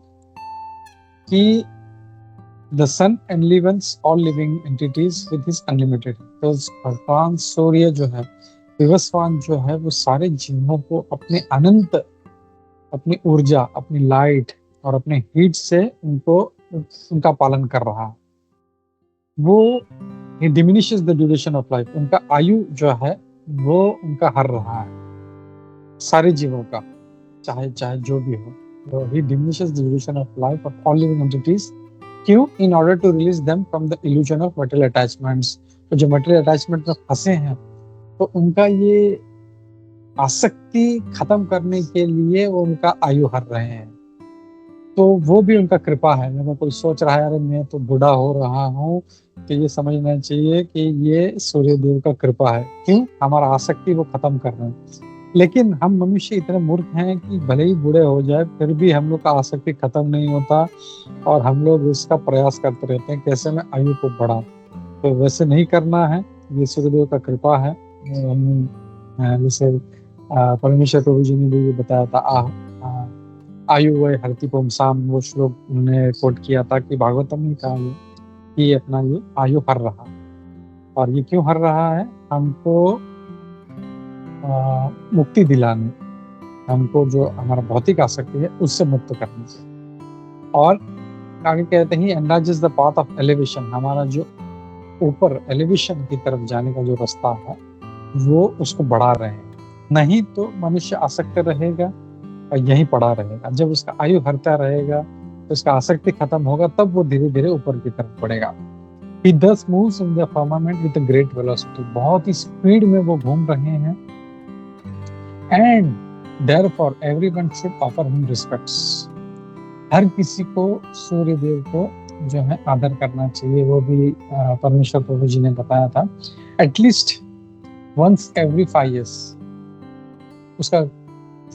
कि the sun enlivens all living entities with his unlimited. तो भगवान सूर्य जो है, विवस्वान जो है, वो सारे जीवों को अपने अनंत, अपनी ऊर्जा, अपनी लाइट और अपने हीट से उनका पालन कर रहा है। वो he diminishes the duration of life, उनका आयु जो है वो उनका हर रहा है, सारे जीवों का, चाहे जो भी हो। तो he diminishes the duration of life of all living entities, क्यों? In order to release them from the illusion of material attachments। तो जो material attachment में फंसे हैं, तो उनका ये आसक्ति खत्म करने के लिए वो उनका आयु हर रहे हैं। तो वो भी उनका कृपा है। मैं कोई सोच रहा है अरे मैं तो बूढ़ा हो रहा हूँ, तो ये समझना चाहिए कि ये सूर्य देव का कृपा है। क्यों? हमारा आसक्ति वो खत्म कर रहे हैं। लेकिन हम मनुष्य इतने मूर्ख हैं कि भले ही बूढ़े हो जाए फिर भी हम लोग का आसक्ति खत्म नहीं होता और हम लोग इसका प्रयास करते रहते हैं कैसे मैं आयु को बढ़ाऊं। तो वैसे नहीं करना है, ये सूर्यदेव का कृपा है। जैसे परमेश्वर प्रभु जी ने भी बताया था, आयु वै हरति पुंसाम, वो श्लोक उन्होंने कोट किया था कि भागवतम ने कहा कि अपना ये आयु हर रहा। और ये क्यों हर रहा है? हमको मुक्ति दिलाने, हमको जो हमारा भौतिक आसक्ति है उससे मुक्त करने से। और आगे कहते हैं enlarges the path of elevation, हमारा जो ऊपर एलिवेशन की तरफ जाने का जो रास्ता है वो उसको बढ़ा रहे हैं। नहीं तो मनुष्य आसक्त रहेगा और यहीं पड़ा रहेगा। जब उसका आयु हरता रहेगा तो उसका आसक्ति खत्म होगा, तब वो धीरे धीरे ऊपर की तरफ बढ़ेगा। He thus moves in the firmament with a great velocity, बहुत ही स्पीड में वो घूम रहे हैं। And therefore everyone should offer him respects, हर किसी को सूर्य देव को जो है आदर करना चाहिए। वो भी परमेश्वर प्रभु जी ने बताया था एटलीस्ट once every 5 years, उसका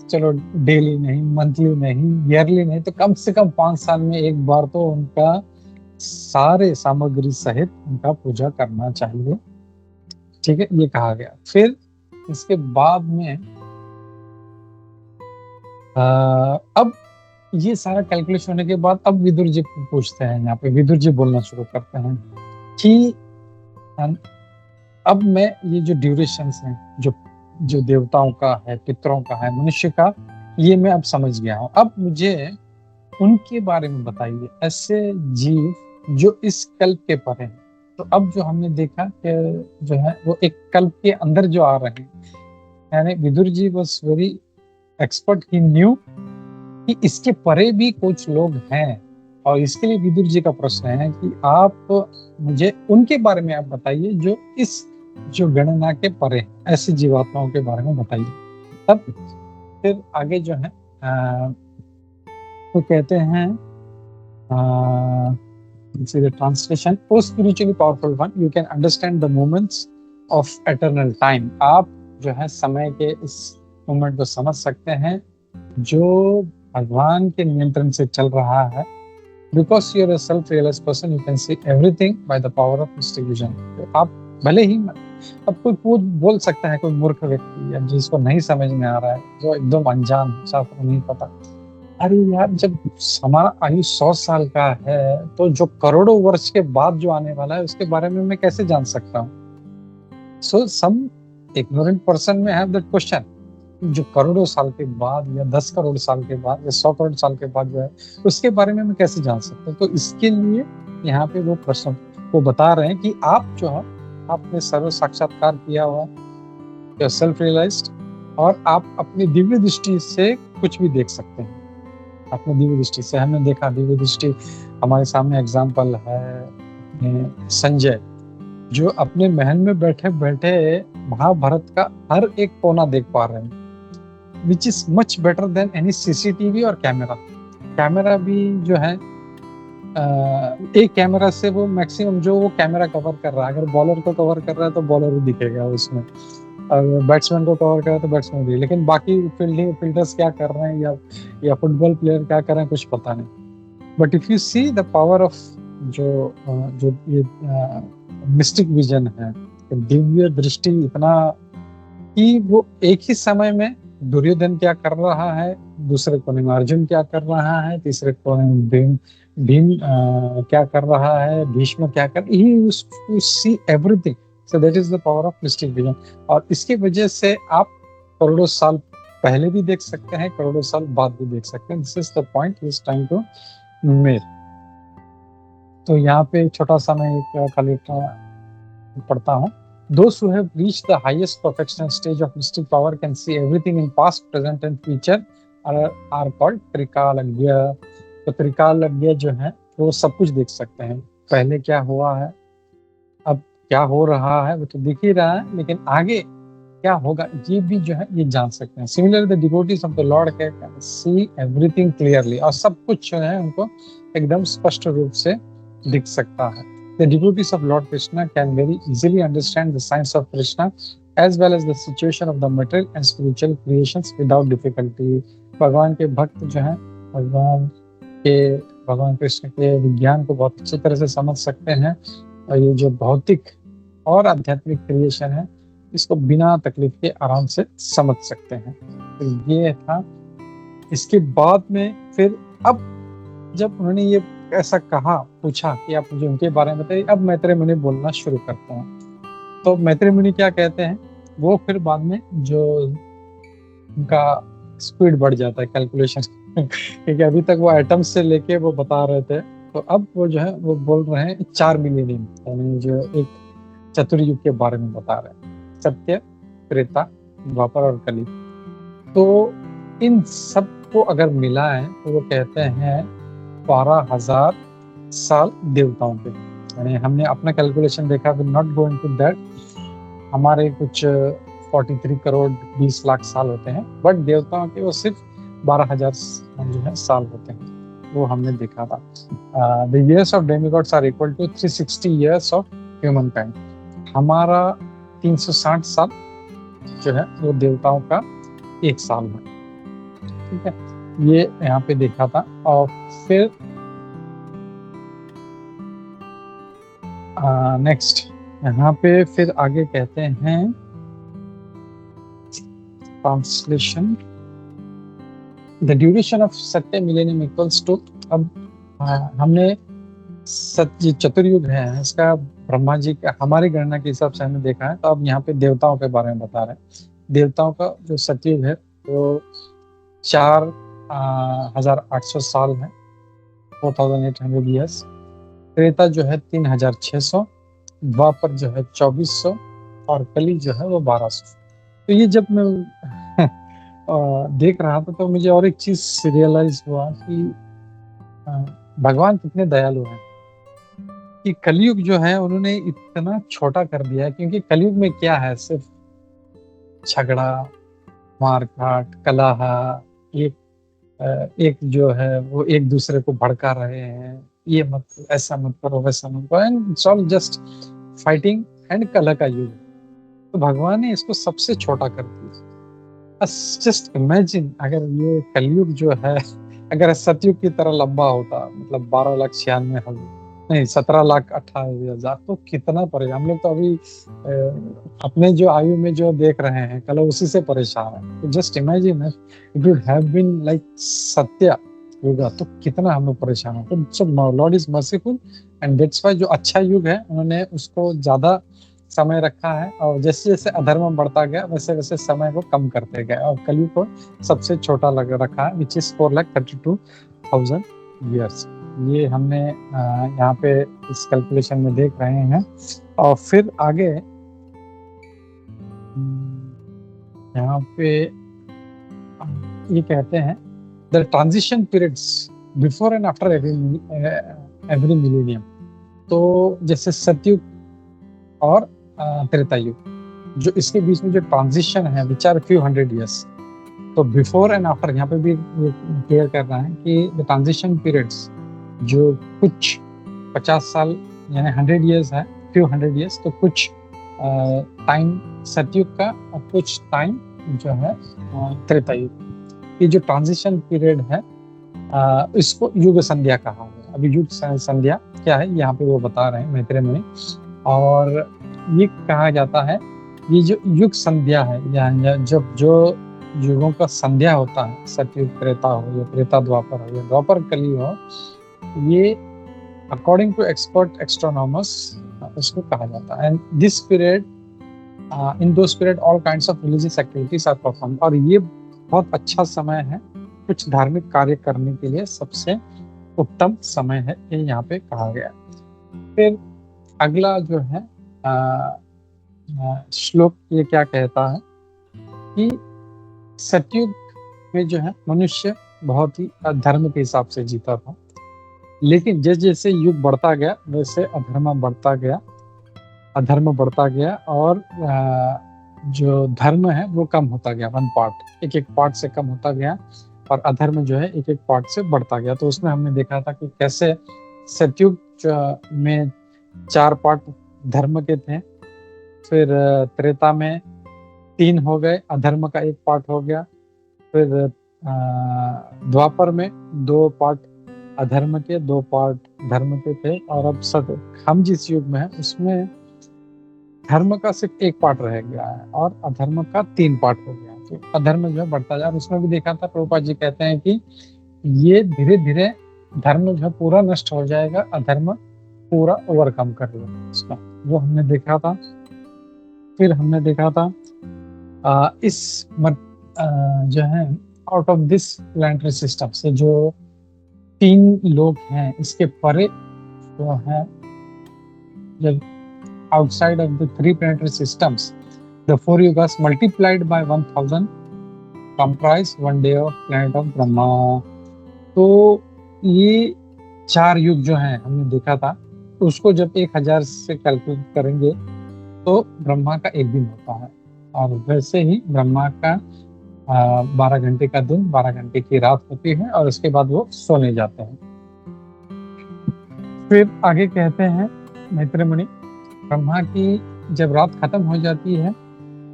चलो डेली नहीं, मंथली नहीं, ईयरली नहीं, तो कम से कम 5 साल में एक बार तो उनका सारे सामग्री सहित उनका पूजा करना चाहिए। ठीक है, ये कहा गया। फिर इसके बाद में अब ये सारा कैलकुलेशन होने के बाद अब विदुर जी पूछते हैं, यहाँ पे विदुर जी बोलना शुरू करते हैं कि अब मैं ये जो ड्यूरेशंस हैं, जो देवताओं का है, पितरों का है, मनुष्य का, ये मैं अब समझ गया हूँ। अब मुझे उनके बारे में बताइए, ऐसे जीव जो इस कल्प के परे हैं। तो अब जो हमने देखा कि जो है वो एक कल्प के अंदर जो आ रहे हैं, यानी Vidur ji was very expert, he knew कि इसके परे भी कुछ लोग हैं। और इसके लिए विदुर जी का प्रश्न है कि आप मुझे उनके बारे में आप बताइए जो गणना के परे हैं, ऐसी जीवात्माओं के बारे में बताइए। तब फिर आगे जो है तो कहते हैं translation, O spiritually powerful one, you can understand the moments of eternal time. आप जो है समय के इस मोमेंट को समझ सकते हैं जो भगवान के नियंत्रण से चल रहा है। Because you are a self realised person, you can see everything by the power of mystic vision. आप भले ही अब कोई बोल सकता है, कोई मूर्ख व्यक्ति या जिसको नहीं समझ में आ रहा है, जो एकदम अनजान है, शास्त्र नहीं पता, अरे यार जब हमारा आयु 100 साल का है तो जो करोड़ों वर्ष के बाद जो आने वाला है उसके बारे में मैं कैसे जान सकता हूँ? सो सम इग्नोरेंट पर्सन में हैव दैट क्वेश्चन, जो करोड़ों साल के बाद या 10 करोड़ साल के बाद या 100 करोड़ साल के बाद जो है उसके बारे में मैं कैसे जान सकता हूँ? तो इसके लिए यहाँ पे वो प्रश्न वो बता रहे हैं कि आप जो है आपने सर्व साक्षात्कार किया हुआ, सेल्फ रियलाइज्ड, और आप अपनी दिव्य दृष्टि से कुछ भी देख सकते हैं। अपनी दिव्य दृष्टि से हमने देखा, दिव्य दृष्टि हमारे सामने एग्जाम्पल है संजय, जो अपने महल में बैठे बैठे महाभारत का हर एक कोना देख पा रहे हैं, which is much better than any CCTV और कैमरा। कैमरा भी जो है एक कैमरा से वो मैक्सिमम जो वो कैमरा कवर कर रहा है, अगर बॉलर को कवर कर रहा है तो बॉलर ही दिखेगा उसमें, और बैट्समैन को कवर कर रहा है तो बैट्समैन भी, लेकिन बाकी फील्डर्स क्या कर रहे हैं या फुटबॉल प्लेयर क्या कर रहे हैं कुछ पता नहीं। But if you see the power of जो ये मिस्टिक विजन है, दिव्य दृष्टि, इतना कि वो एक ही समय में दुर्योधन क्या कर रहा है, दूसरे कोने में अर्जुन क्या कर रहा है, तीसरे कोने में भीम क्या कर रहा है, भीष्म क्या कर, he see everything. So that is the power of mystic vision. और इसकी वजह से आप करोड़ों साल पहले भी देख सकते हैं, करोड़ों साल बाद भी देख सकते हैं। This is the point he is trying to make. तो यहाँ पे छोटा सा मैं एक खाली पढ़ता हूँ। Those who have reached the highest perfectional stage of mystic power can see everything in past, present and future are called त्रिकालज्ञ। तो त्रिकालज्ञ जो है वो सब कुछ देख सकते हैं, पहले क्या हुआ है, अब क्या हो रहा है वो तो दिख ही रहा है, लेकिन आगे क्या होगा ये भी जो है ये जान सकते हैं। Similarly the devotees of the Lord can see everything clearly, और सब कुछ जो है उनको एकदम स्पष्ट रूप से दिख सकता है। The devotees of Lord Krishna can very easily understand the science of Krishna as well as the situation of the material and spiritual creations without difficulty। भगवान के भक्त जो हैं भगवान कृष्ण के विज्ञान को बहुत अच्छी तरह से समझ सकते हैं, और ये जो भौतिक और आध्यात्मिक क्रिएशन है इसको बिना तकलीफ के आराम से समझ सकते हैं। तो ये था। इसके बाद में फिर अब जब उन्होंने ये ऐसा कहा, पूछा कि आप मुझे उनके बारे में बताइए, अब मैत्रेय मुनि बोलना शुरू करते हैं। तो मैत्रेय मुनि क्या कहते हैं, वो फिर बाद में जो उनका स्पीड बढ़ जाता है कैलकुलेशन क्योंकि अभी तक वो एटम्स से लेके वो बता रहे थे, तो अब वो जो है वो बोल रहे हैं 4 मिलियनियम, यानी जो एक चतुर्युग के बारे में बता रहे हैं, सत्य, त्रेता, द्वापर और कली। तो इन सब को अगर मिला है तो वो कहते हैं 12,000 साल देवताओं के, यानी हमने अपना कैलकुलेशन देखा, will not go into that. हमारे कुछ 43 करोड़ 20 लाख साल होते हैं, बट देवताओं के वो सिर्फ 12,000 जो है साल होते हैं, वो हमने देखा था। The years of demigods are equal to 360 years of human kind. हमारा 360 साल जो है वो देवताओं का एक साल है, ठीक है, ये यहाँ पे देखा था। और फिर नेक्स्ट यहाँ पे फिर आगे कहते हैं ट्रांसलेशन, द ड्यूरेशन ऑफ सत्य मिलेनियम इक्वल्स टू, अब हमने सत्य चतुर्युग है इसका ब्रह्मा जी का हमारी गणना के हिसाब से हमने देखा है। तो अब यहाँ पे देवताओं के बारे में बता रहे हैं। देवताओं का जो सतयुग है वो 4,800 साल है, 4,800 ईयर्स। त्रेता जो है 3,600, द्वापर जो है 2,400 और कली जो है वो 1,200। तो ये जब मैं देख रहा था तो मुझे और एक चीज रियलाइज हुआ कि भगवान कितने दयालु हैं कि कलयुग जो है उन्होंने इतना छोटा कर दिया है। क्योंकि कलयुग में क्या है, सिर्फ झगड़ा, मारकाट, कलह, एक जो है वो एक दूसरे को भड़का रहे हैं, ये मत, ऐसा मत करो, वैसा मत करो, and it's all just fighting and कलह का युग। तो भगवान ने इसको सबसे छोटा कर दिया। जस्ट इमेजिन अगर ये कलयुग जो है अगर सतयुग की तरह लंबा होता, मतलब 12,96,000 नहीं 17,28,000, तो कितना परेशान। हम लोग तो अभी अपने जो आयु में जो देख रहे हैं कल उसी से परेशान है। तो just imagine it would have been like Satya Yuga, तो कितना हम लोग परेशान हो। तो सब Lord is merciful and that's why जो अच्छा युग है उन्होंने उसको ज्यादा समय रखा है, और जैसे जैसे अधर्म बढ़ता गया वैसे वैसे समय को कम करते गए, और कलयुग को सबसे छोटा लग रखा है, विच इज 4,32,000 ईयर्स। ये हमने यहाँ पे इस कैलकुलेशन में देख रहे हैं। और फिर आगे यहाँ पे ये कहते हैं the transition periods before and after every millennium. तो जैसे सतयुग और त्रेता युग, जो इसके बीच में जो ट्रांजिशन है विच आर फ्यू 100 years। तो बिफोर एंड आफ्टर यहाँ पे भी क्लियर कर रहा है कि द ट्रांजिशन पीरियड्स जो कुछ 50 साल यानी 100 years है, फ्यू 100 years, तो कुछ टाइम सतयुग का और कुछ टाइम जो है त्रेता युग। ये जो ट्रांजिशन पीरियड है इसको युग संध्या कहा है। अभी युग संध्या क्या है यहाँ पे वो बता रहे हैं मैत्रेय मुनि। और ये कहा जाता है ये जो युग संध्या है या जब जो युगों का संध्या होता है, सतयुग त्रेता हो या त्रेता द्वापर हो या द्वापर कली हो, ये अकॉर्डिंग टू एक्सपर्ट एस्ट्रोनॉमर्स इसको कहा जाता है। And this period in those period all kinds of religious activities are perform. और ये बहुत अच्छा समय है कुछ धार्मिक कार्य करने के लिए, सबसे उत्तम समय है ये यहाँ पे कहा गया। फिर अगला जो है श्लोक ये क्या कहता है कि सतयुग में जो है मनुष्य बहुत ही धर्म के हिसाब से जीता था, लेकिन जैसे जैसे युग बढ़ता गया वैसे अधर्म बढ़ता गया और जो धर्म है वो कम होता गया, वन पार्ट एक पार्ट से कम होता गया और अधर्म जो है एक पार्ट से बढ़ता गया। तो उसमें हमने देखा था कि कैसे सतयुग में 4 पार्ट धर्म के थे, फिर त्रेता में 3 हो गए, अधर्म का 1 पार्ट हो गया, फिर द्वापर में 2 पार्ट अधर्म के 2 पार्ट धर्म के थे, और अब हम जिस युग में है उसमें धर्म का सिर्फ 1 पार्ट रह गया है और अधर्म का 3 पार्ट हो गया। तो अधर्म जो है बढ़ता जाए। और उसमें भी देखा था प्रभुपाद जी कहते हैं कि ये धीरे धीरे धर्म जो है पूरा नष्ट हो जाएगा, अधर्म पूरा ओवरकम कर लेगा इसका, वो हमने देखा था। फिर हमने देखा था जो है out of this planetary system से जो 3 लोग हैं इसके परे जो है, जब outside of the 3 planetary systems, the 4 yugas multiplied by 1000 comprise one day of planet of Brahma। तो ये 4 युग जो हैं हमने देखा था, उसको जब 1000 से कैलकुलेट करेंगे तो ब्रह्मा का 1 दिन होता है, और वैसे ही ब्रह्मा का 12 घंटे का दिन 12 घंटे की रात होती है, और उसके बाद वो सोने जाते हैं। फिर आगे कहते हैं मैत्रेय मुनि, ब्रह्मा की जब रात खत्म हो जाती है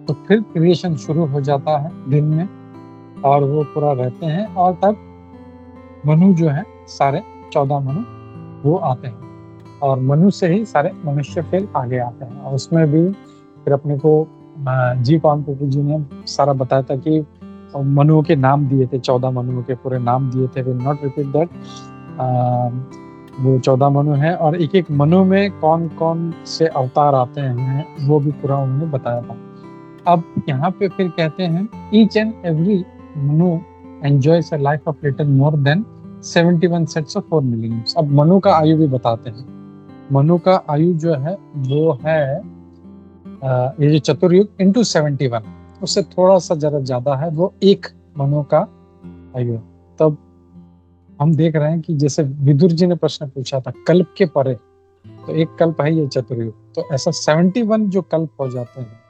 तो फिर क्रिएशन शुरू हो जाता है दिन में, और वो पूरा रहते हैं, और तब मनु जो है सारे 14 मनु वो आते हैं, और मनु से ही सारे मनुष्य फिर आगे आते हैं। और उसमें भी फिर अपने को जी कांतपुर जी ने सारा बताया था कि मनुओं के नाम दिए थे, 14 मनुओं के पूरे नाम दिए थे। विल नॉट रिपीट दैट, वो 14 मनु है, और एक एक मनु में कौन कौन से अवतार आते हैं वो भी पूरा उन्होंने बताया था। अब यहाँ पे फिर कहते हैं each and every Manu enjoys a life of little more than 71 sets of 4 millions. अब मनु का आयु भी बताते हैं। मनु का आयु जो है वो है ये जो चतुर्युग इंटू 71, उससे थोड़ा सा जरा ज्यादा है, वो 1 मनु का आयु। तब हम देख रहे हैं कि जैसे विदुर जी ने प्रश्न पूछा था कल्प के परे, तो 1 कल्प है ये चतुर्युग, तो ऐसा 71 जो कल्प हो जाते हैं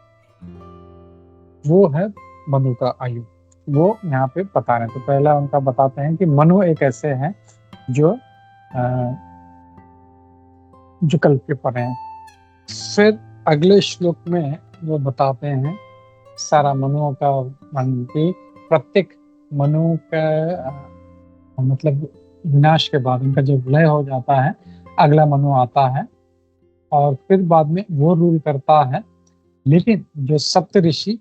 वो है मनु का आयु, वो यहाँ पे बता रहे हैं। तो पहला उनका बताते हैं कि मनु एक ऐसे हैं जो कल्प के परे हैं। फिर अगले श्लोक में वो बताते हैं सारा मनुओं का वर्णन की, प्रत्येक मनु का मतलब विनाश के बाद उनका जब लय हो जाता है अगला मनु आता है, और फिर बाद में वो रूल करता है। लेकिन जो सप्त ऋषि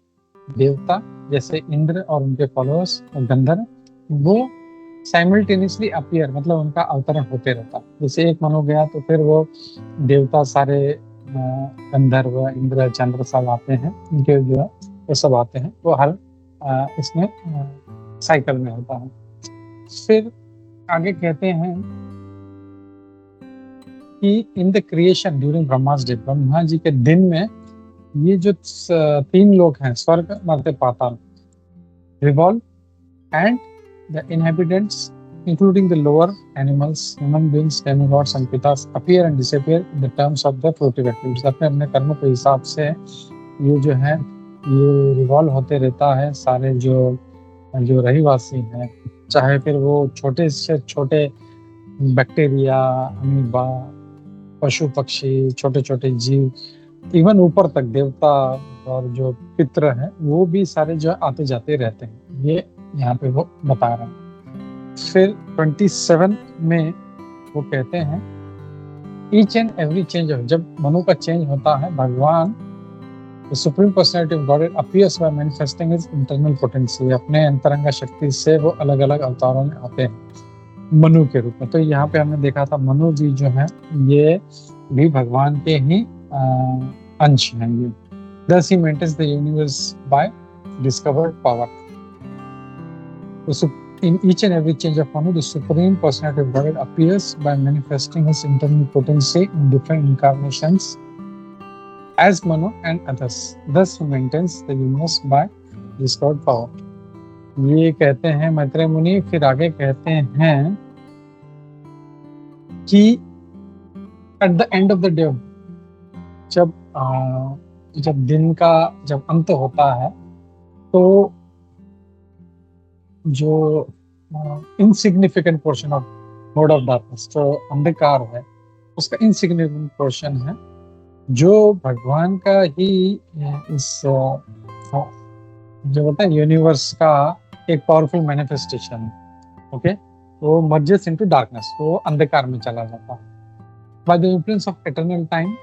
देवता जैसे इंद्र और उनके फॉलोअर्स और गंधर्व, वो साइमल्टेनियसली अपीयर, मतलब उनका अवतरण होते रहता। जैसे 1 मनु गया तो फिर वो देवता सारे गंधर्व इंद्र चंद्र सब आते हैं, उनके जो है वो सब आते हैं, वो हर इसमें साइकिल में होता है। फिर आगे कहते हैं कि in the creation during Brahma's day, Brahma ji के दिन में ये जो 3 लोग हैं स्वर्ग मर्त्य पाताल, revolve and the inhabitants including the lower animals, human beings, demigods and pitas appear and disappear in the terms of the fruitive activities. अपने अपने कर्मों के हिसाब से ये जो है ये रिवॉल्व होते रहता है। सारे जो रहीवासी हैं, चाहे फिर वो छोटे से छोटे बैक्टीरिया, अमीबा, पशु पक्षी, छोटे छोटे जीव, इवन ऊपर तक देवता और जो पितर हैं वो भी सारे जो आते जाते रहते हैं। ये यहाँ पे वो बता रहे हैं। फिर 27 में वो कहते हैं each and every change of, जब मनु का चेंज होता है, भगवान The Supreme Personality of Godhead appears by manifesting his internal potency. अपने अंतरंगा शक्ति से वो अलग अलग अवतारों में आते हैं मनु के रूप में। तो यहाँ पे हमने देखा था मनु जी जो है ये भी भगवान के ही अंश हैं ये। Thus he maintains the universe by discovered power. In each and every change of Manu, the Supreme Personality of Godhead appears by manifesting his internal potency in different incarnations as Manu and others. Thus he maintains the universe by discovered power. ये कहते हैं मैत्रेय मुनि। फिर आगे कहते हैं कि at the end of the day, जब दिन का जब अंत होता है तो जो insignificant portion of mode of darkness, जो अंधकार है उसका इनसिग्निफिकेंट पोर्शन है जो भगवान का ही इस जो होता है यूनिवर्स का एक पावरफुल मैनिफेस्टेशन, ओके, वो मर्जेस इनटू डार्कनेस, वो अंधकार में चला जाता है। By the influence of eternal time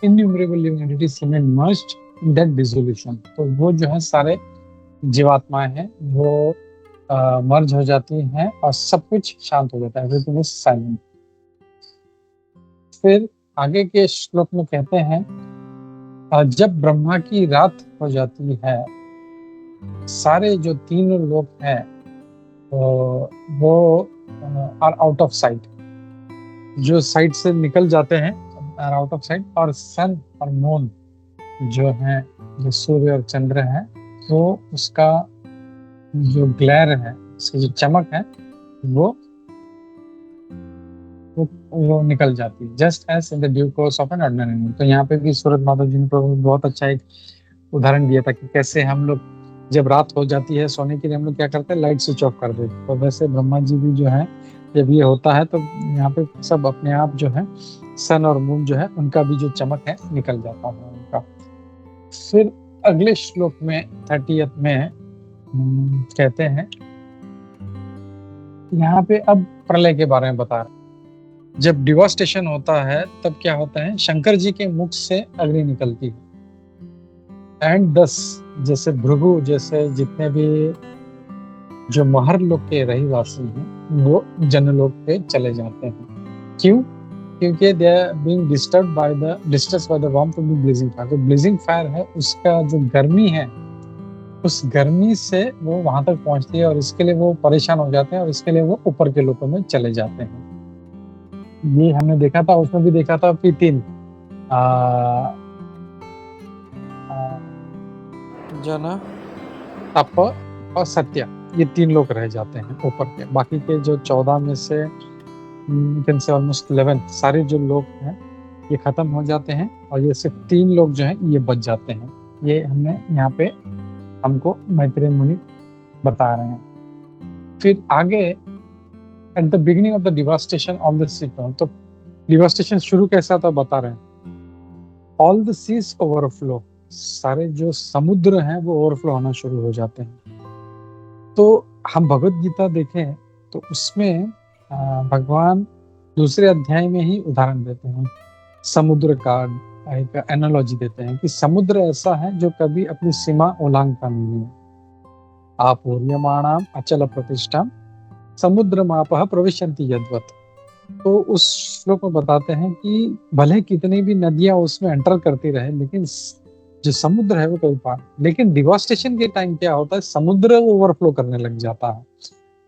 innumerable living entities remain merged in that dissolution. तो वो जो है सारे जीवात्माएं हैं वो मर्ज हो जाती हैं और सब कुछ शांत हो जाता है, एवरीथिंग इज साइलेंट। फिर आगे के श्लोक में कहते हैं जब ब्रह्मा की रात हो जाती है, सारे जो तीनों लोग हैं वो आर आउट ऑफ साइट, जो साइट से निकल जाते हैं, आर आउट ऑफ साइट। और सन और मून जो है, जो सूर्य और चंद्र है, तो उसका जो ग्लेयर है, उसकी जो चमक है वो निकल जाती है, just as in the due course of an ordinary moon. तो यहाँ पे भी सूरत माता जी ने बहुत अच्छा एक उदाहरण दिया था कि कैसे हम लोग जब रात हो जाती है सोने के लिए हम लोग क्या करते हैं, लाइट स्विच ऑफ कर देते। तो वैसे ब्रह्मा जी भी जो है जब ये होता है तो यहाँ पे सब अपने आप जो है सन और मून जो है उनका भी जो चमक है निकल जाता है उनका। फिर अगले श्लोक में 30th में कहते हैं, यहाँ पे अब प्रलय के बारे में बता रहे हैं। जब डिवास्टेशन होता है तब क्या होता है, शंकर जी के मुख से अग्नि निकलती है एंड 10 जैसे भृगु जैसे जितने भी जो महर लोक के रहीवासी हैं वो जनलोक पे चले जाते हैं। क्यों? क्योंकि they are being disturbed by the warmth of the blazing fire. जो ब्लेजिंग फायर है उसका जो गर्मी है, उस गर्मी से वो वहां तक पहुंचती है और इसके लिए वो परेशान हो जाते हैं और इसके लिए वो ऊपर के लोकों में चले जाते हैं। ये हमने देखा था, उसमें भी देखा था कि 3 जन, तप और सत्य, ये 3 लोग रह जाते हैं ऊपर के। बाकी के जो 14 में से कैन से ऑलमोस्ट 11 सारे जो लोग हैं ये खत्म हो जाते हैं और ये सिर्फ 3 लोग जो हैं ये बच जाते हैं। ये हमने यहाँ पे हमको मैत्रेय मुनि बता रहे हैं। फिर आगे at the beginning of the devastation of the sea, तो डिवास्टेशन शुरू कैसा था बता रहे हैं। ऑल द सीज ओवरफ्लो, सारे जो समुद्र हैं वो ओवरफ्लो होना शुरू हो जाते हैं। तो हम भगवत गीता देखें तो उसमें भगवान दूसरे अध्याय में ही उदाहरण देते हैं, समुद्र का एक एनालॉजी देते हैं कि समुद्र ऐसा है जो कभी अपनी सीमा उल्लंघता नहीं है। आपूर्यमाणाम अचल प्रतिष्ठा समुद्र मापह प्रविशन्ति यद्वत्। तो उस श्लोक में बताते हैं कि भले कितनी भी नदियां उसमें एंटर करती रहे लेकिन जो समुद्र है वो कभी पार। लेकिन डिवास्टेशन के टाइम क्या होता है, समुद्र ओवरफ्लो करने लग जाता है।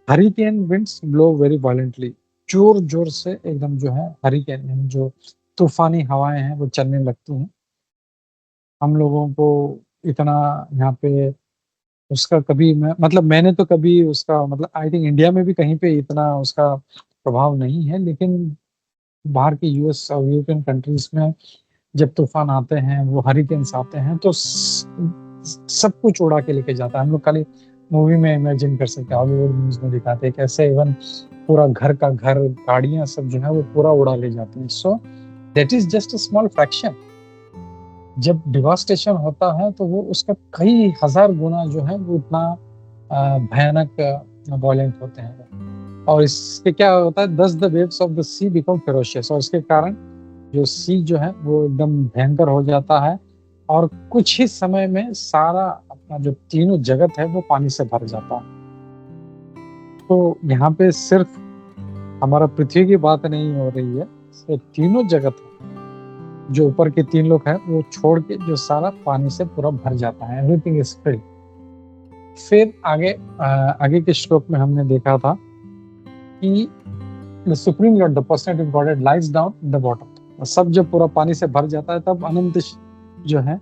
Hurricane winds blow very violently, जोर जोर से एकदम जो है हरिकेन जो तूफानी हवाएं हैं वो चलने लगती हैं। हम लोगों को इतना यहाँ पे उसका कभी मैंने तो कभी उसका आई थिंक इंडिया में भी कहीं पे इतना उसका प्रभाव नहीं है, लेकिन बाहर के यूएस और यूरोपियन कंट्रीज में जब तूफान आते हैं, वो हरिकेन्स आते हैं, तो सब कुछ उड़ा के लेके जाता है। हम लोग खाली मूवी में इमेजिन कर सकते हैं, हॉलीवुड मूवीज में दिखाते हैं कैसे इवन पूरा घर का घर, गाड़ियां सब जो है वो पूरा उड़ा ले जाती हैं। सो that is just a small fraction. जब डिवास्टेशन होता है तो वो उसका कई हजार गुना जो है वो इतना भयानक वॉयलेंट होते हैं। और इसके क्या होता है, thus the waves of the sea become ferocious, और इसके कारण जो सी जो है वो एकदम भयंकर हो जाता है, और कुछ ही समय में सारा अपना जो तीनों जगत है वो पानी से भर जाता है। तो यहाँ पे सिर्फ हमारा पृथ्वी की बात नहीं हो रही है, सिर्फ तीनों जगत है, जो ऊपर के तीन लोग हैं वो छोड़ के जो सारा पानी से पूरा भर जाता है, एवरीथिंग इज फिल्ड। फिर आगे के श्लोक में हमने देखा था कि the supreme Lord, the personality of godhead lies down in the bottom. सब जब पूरा पानी से भर जाता है तब अनंत जो है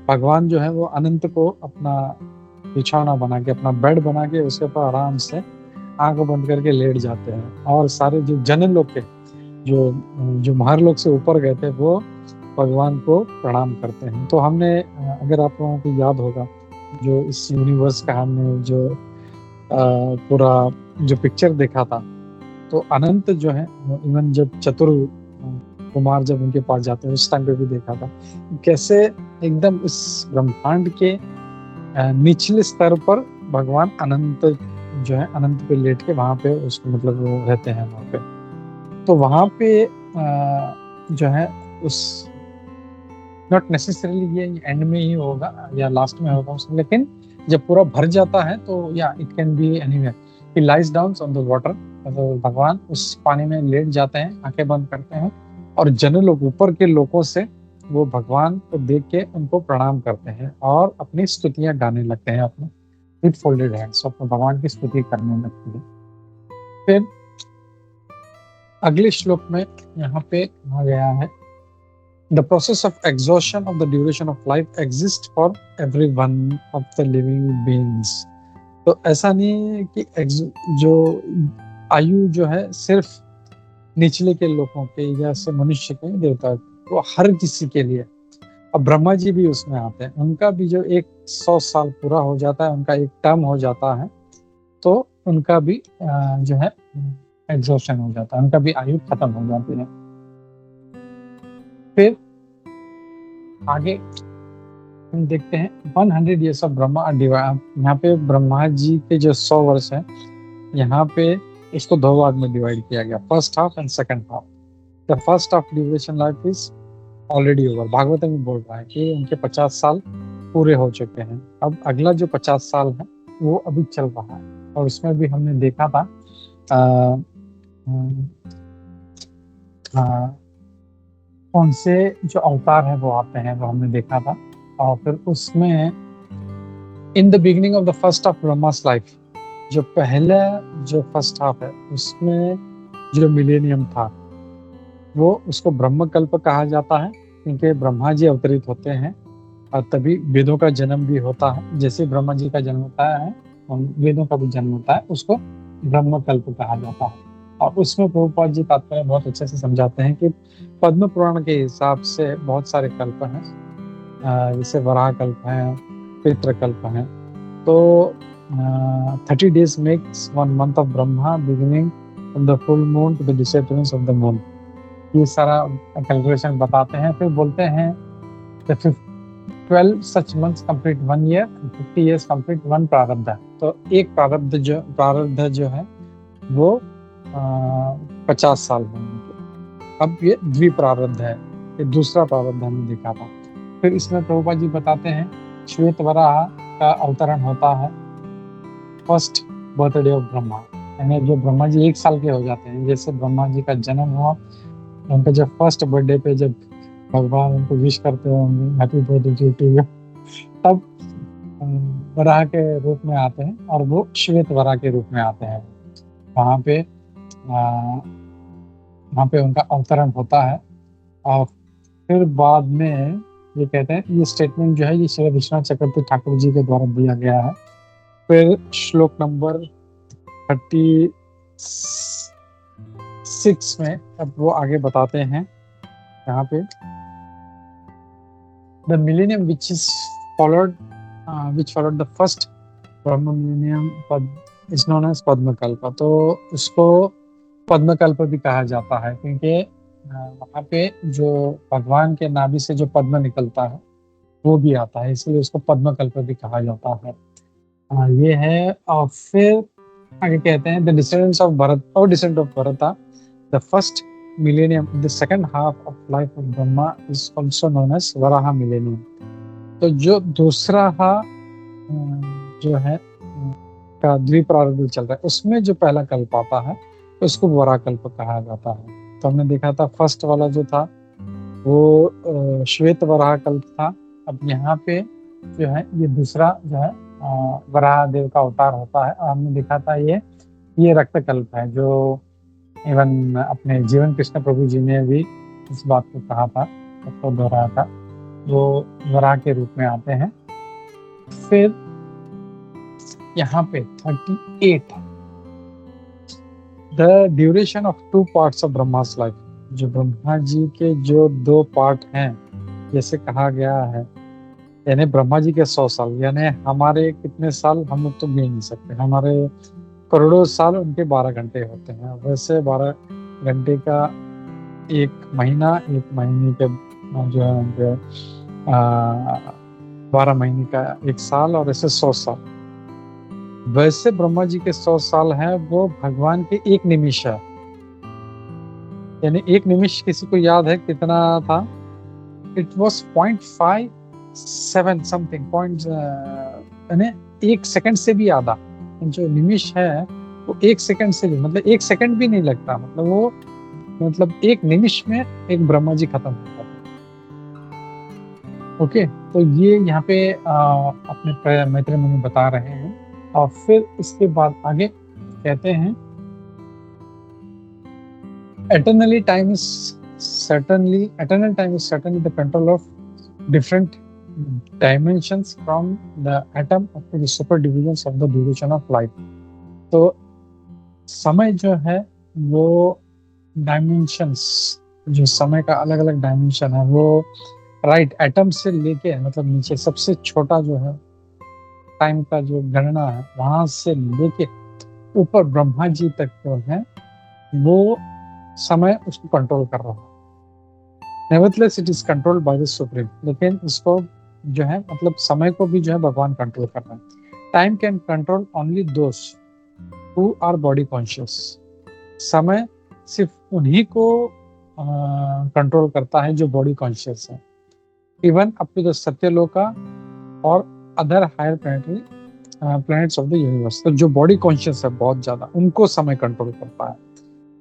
भगवान जो है वो अनंत को अपना बिछौना बना के, अपना बेड बना के उसके ऊपर आराम से आंख बंद करके लेट जाते हैं। और सारे जो जन लोग के जो महरलोक से ऊपर गए थे वो भगवान को प्रणाम करते हैं। तो हमने अगर आप लोगों को याद होगा, जो इस यूनिवर्स का हमने जो पूरा जो पिक्चर देखा था, तो अनंत जो है इवन जब चतुर कुमार जब उनके पास जाते हैं उस टाइम पे भी देखा था कैसे एकदम इस ब्रह्मांड के निचले स्तर पर भगवान अनंत जो है अनंत पे लेट के वहां पे उसको वो रहते हैं वहां पे। तो वहां पे जो है उस नॉट नेसेसरीली ये एंड में ही होगा या लास्ट में होगा उसमें, लेकिन जब पूरा भर जाता है तो या it can be anywhere, he lies down on the water. भगवान उस पानी में लेट जाते हैं, आंखें बंद करते हैं, और जन लोग ऊपर के लोगों से वो भगवान को देख के उनको प्रणाम करते हैं और अपनी स्तुतियां गाने लगते हैं, अपने विद फोल्डेड हैंड्स अपने भगवान की स्तुति करने लगते हैं। फिर अगले श्लोक में यहाँ पे कहा गया है, the process of exhaustion of the duration of life exist for every one of the living beings. तो ऐसा नहीं है कि जो आयु जो है सिर्फ निचले के लोगों के या से मनुष्य के, देवता, वो हर किसी के लिए। अब ब्रह्मा जी भी उसमें आते हैं, उनका भी जो 100 साल पूरा हो जाता है, उनका एक टर्म हो जाता है, तो उनका भी जो है एग्जॉशन हो जाता है, उनका भी आयु खत्म हो जाती है। फिर आगे हम देखते हैं 100 years ऑफ ब्रह्मा डिवाइड। यहाँ पे ब्रह्मा जी के जो 100 वर्ष है, यहाँ पे इसको दो भाग में डिवाइड किया गया, first half and second half. The first half duration life is already over. Bhagavat में बोल रहा है कि उनके 50 साल पूरे हो चुके हैं, अब अगला जो 50 साल है वो अभी चल रहा है। और उसमें भी हमने देखा था कौन से जो अवतार है वो आते हैं, वो हमने देखा था। और फिर उसमें in the beginning of the first of Brahma's life, जो पहला जो फर्स्ट हाफ है उसमें जो मिलेनियम था वो उसको ब्रह्मकल्प कहा जाता है, क्योंकि ब्रह्मा जी अवतरित होते हैं और तभी वेदों का जन्म भी होता है। जैसे ब्रह्मा जी का जन्म होता है वेदों का भी जन्म होता है, उसको ब्रह्मकल्प कहा जाता है। और उसमें प्रभुपाद जी तात्पर्य बहुत अच्छे से समझाते हैं कि पद्म पुराण के हिसाब से बहुत सारे कल्प हैं, जैसे वराह कल्प है, पितृकल्प है। तो 30 days makes 1 month of Brahma, beginning from the full moon to the disappearance of the moon। ये सारा कैलकुलेशन बताते हैं। फिर बोलते हैं 12 such months complete 1 year, 50 years complete 1 प्रारब्ध। तो एक प्रारब्ध जो है वो 50 साल होंगे। अब ये द्विप्रारब्ध है, ये दूसरा प्रारब्ध हमने देखा था। फिर इसमें प्रभुपाद जी बताते हैं श्वेत वराह का अवतरण होता है फर्स्ट बर्थडे ऑफ ब्रह्मा, यानी जब ब्रह्मा जी 1 साल के हो जाते हैं, जैसे ब्रह्मा जी का जन्म हुआ, उनका जब फर्स्ट बर्थडे पे जब भगवान उनको विश करते होंगे हैप्पी बर्थडे टू यू, तब वराह के रूप में आते हैं और वो श्वेत वराह के रूप में आते हैं। वहाँ पे उनका अवतरण होता है। और फिर बाद में ये कहते हैं, ये स्टेटमेंट जो है ये श्री विश्वनाथ चक्रवर्ती ठाकुर जी के द्वारा दिया गया है। फिर श्लोक नंबर 36 में अब वो आगे बताते हैं यहाँ पे, the millennium which followed the first Brahma millennium is known as पद्मकल्प। तो उसको पद्मकल्प भी कहा जाता है, क्योंकि वहाँ पे जो भगवान के नाभि से जो पद्म निकलता है वो भी आता है, इसलिए उसको पद्मकल्प भी कहा जाता है। ये है। और फिर आगे कहते हैं, द डिसेंडेंट्स ऑफ भरत और descendant of Bharata, the first millennium, the second half of life of Brahma is also known as Varaha millennium. तो जो दूसरा जो है का द्विप्रारंभ चल रहा है, उसमें जो पहला कल्प आता है उसको वराह कल्प कहा जाता है। तो हमने देखा था फर्स्ट वाला जो था वो श्वेत वराह कल्प था। अब यहाँ पे जो है ये दूसरा जो है वराह देव का अवतार होता है। और हमने देखा था ये रक्त कल्प है, जो इवन अपने जीवन कृष्ण प्रभु जी ने भी इस बात को कहा था, उसको दोहराया था। वो वराह के रूप में आते हैं। फिर यहाँ पे 38, the duration of 2 parts of Brahma's life. जो ब्रह्मा जी के जो 2 पार्ट हैं, जैसे कहा गया है, यानी ब्रह्मा जी के 100 साल, यानी हमारे कितने साल हम लोग तो गिन नहीं सकते, हमारे करोड़ों साल, उनके 12 घंटे होते हैं। वैसे 12 घंटे का एक महीना, एक महीने के जो है 12 महीने का एक साल, और ऐसे 100 साल। वैसे ब्रह्मा जी के 100 साल हैं वो भगवान के एक निमिष है। यानी एक निमिष किसी को याद है कितना था? इट वॉज 0.57 समथिंग पॉइंट, यानी 1 सेकंड से भी आधा। जो निमिष है वो 1 सेकंड से भी, मतलब 1 सेकंड भी नहीं लगता, मतलब वो एक निमिष में एक ब्रह्मा जी खत्म होता है। ओके, तो ये यहाँ पे अपने मैत्रेय मुनि बता रहे हैं। और फिर इसके बाद आगे कहते हैं, eternal time is certainly the control of different dimensions from the atom up to the super divisions of the duration of life। तो समय जो है वो डायमेंशंस, जो समय का अलग अलग डायमेंशन है वो राइट एटम से लेके, मतलब नीचे सबसे छोटा जो है टाइम का जो गणना है वहां से लेके ऊपर ब्रह्मा जी तक जो है वो समय उसको कंट्रोल कर रहा है। Nevertheless it is controlled by the supreme. लेकिन इसको जो है मतलब समय को भी जो है भगवान कंट्रोल कर रहे हैं। Time can control only those who are body conscious. समय सिर्फ उन्हीं को कंट्रोल करता है जो बॉडी कॉन्शियस है। Even up to the Satyaloka और other higher planets of the universe. तो जो बॉडी कॉन्शियस है बहुत ज्यादा, उनको समय कंट्रोल करता है।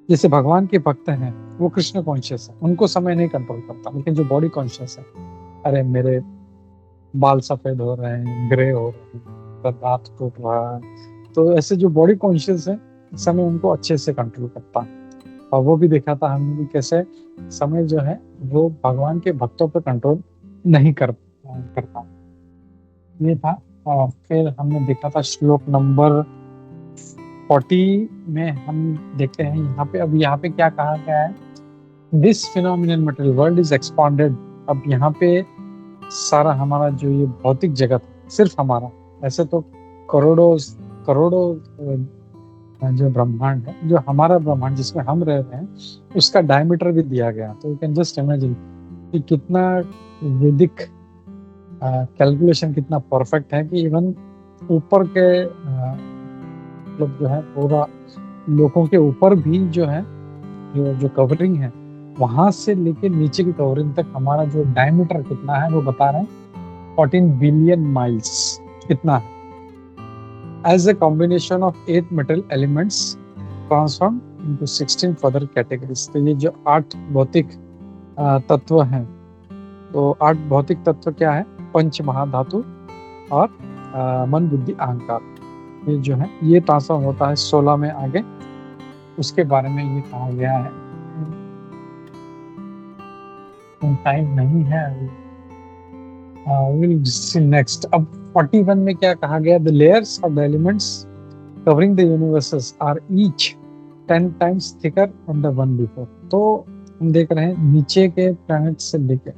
जैसे भगवान के भक्त हैं वो कृष्ण कॉन्शियस है, उनको समय नहीं कंट्रोल करता। लेकिन जो बॉडी कॉन्शियस है, अरे मेरे बाल सफेद हो रहे हैं, ग्रे हो रहे हैं, दांत टूट रहा है, तो ऐसे जो बॉडी कॉन्शियस है समय उनको अच्छे से कंट्रोल करता है। और वो भी देखा था हमने भी कैसे समय जो है वो भगवान के भक्तों पर कंट्रोल नहीं करता। ये था। और फिर हमने देखा था श्लोक नंबर 40 में हम देखते हैं यहाँ पे। अब यहाँ पे क्या कहा गया है? This phenomenal material world is expanded. अब यहाँ पे सारा हमारा जो ये भौतिक जगत, सिर्फ हमारा, ऐसे तो करोड़ों जो ब्रह्मांड है, जो हमारा ब्रह्मांड जिसमें हम रह रहे हैं, उसका डायमीटर भी दिया गया। तो यू कैन जस्ट इमेजिन कि कितना वैदिक कैलकुलेशन कितना परफेक्ट है कि इवन ऊपर के मतलब जो है पूरा लोगों के ऊपर भी जो है जो कवरिंग है वहां से लेके नीचे की कवरिंग तक हमारा जो डायमीटर कितना है वो बता रहे हैं 14 बिलियन माइल्स कितना है। As a combination of 8 metal elements transform into 16 further categories. तो ये जो 8 भौतिक तत्व हैं, तो 8 भौतिक तत्व क्या है? पंच महाधातु और मन बुद्धि अहंकार, ये जो है ये ट्रांसफॉर्म होता है 16 में आगे। उसके बारे में ये कहा गया है। टाइम नहीं है अभी, विल सी नेक्स्ट। अब 41 में क्या कहा गया? The layers of the elements covering the universes are each 10 times thicker than the one before। तो हम देख रहे हैं नीचे के प्लैनेट से लेके,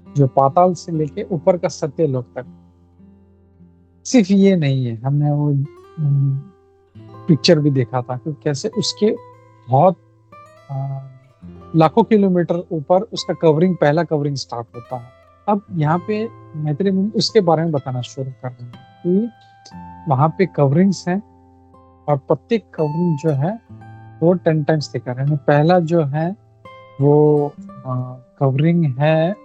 जो पाताल से लेके ऊपर का सत्यलोक तक। सिर्फ ये नहीं है, हमने वो पिक्चर भी देखा था कि कैसे उसके बहुत लाखों किलोमीटर ऊपर उसका कवरिंग, पहला कवरिंग स्टार्ट होता है। अब यहाँ पे मैत्रेय मुनि उसके बारे में बताना शुरू कर रहे हैं कि वहाँ पे कवरिंग्स हैं और प्रत्येक कवरिंग जो है वो 10 times थिकर है। पहला जो है वो कवरिंग है,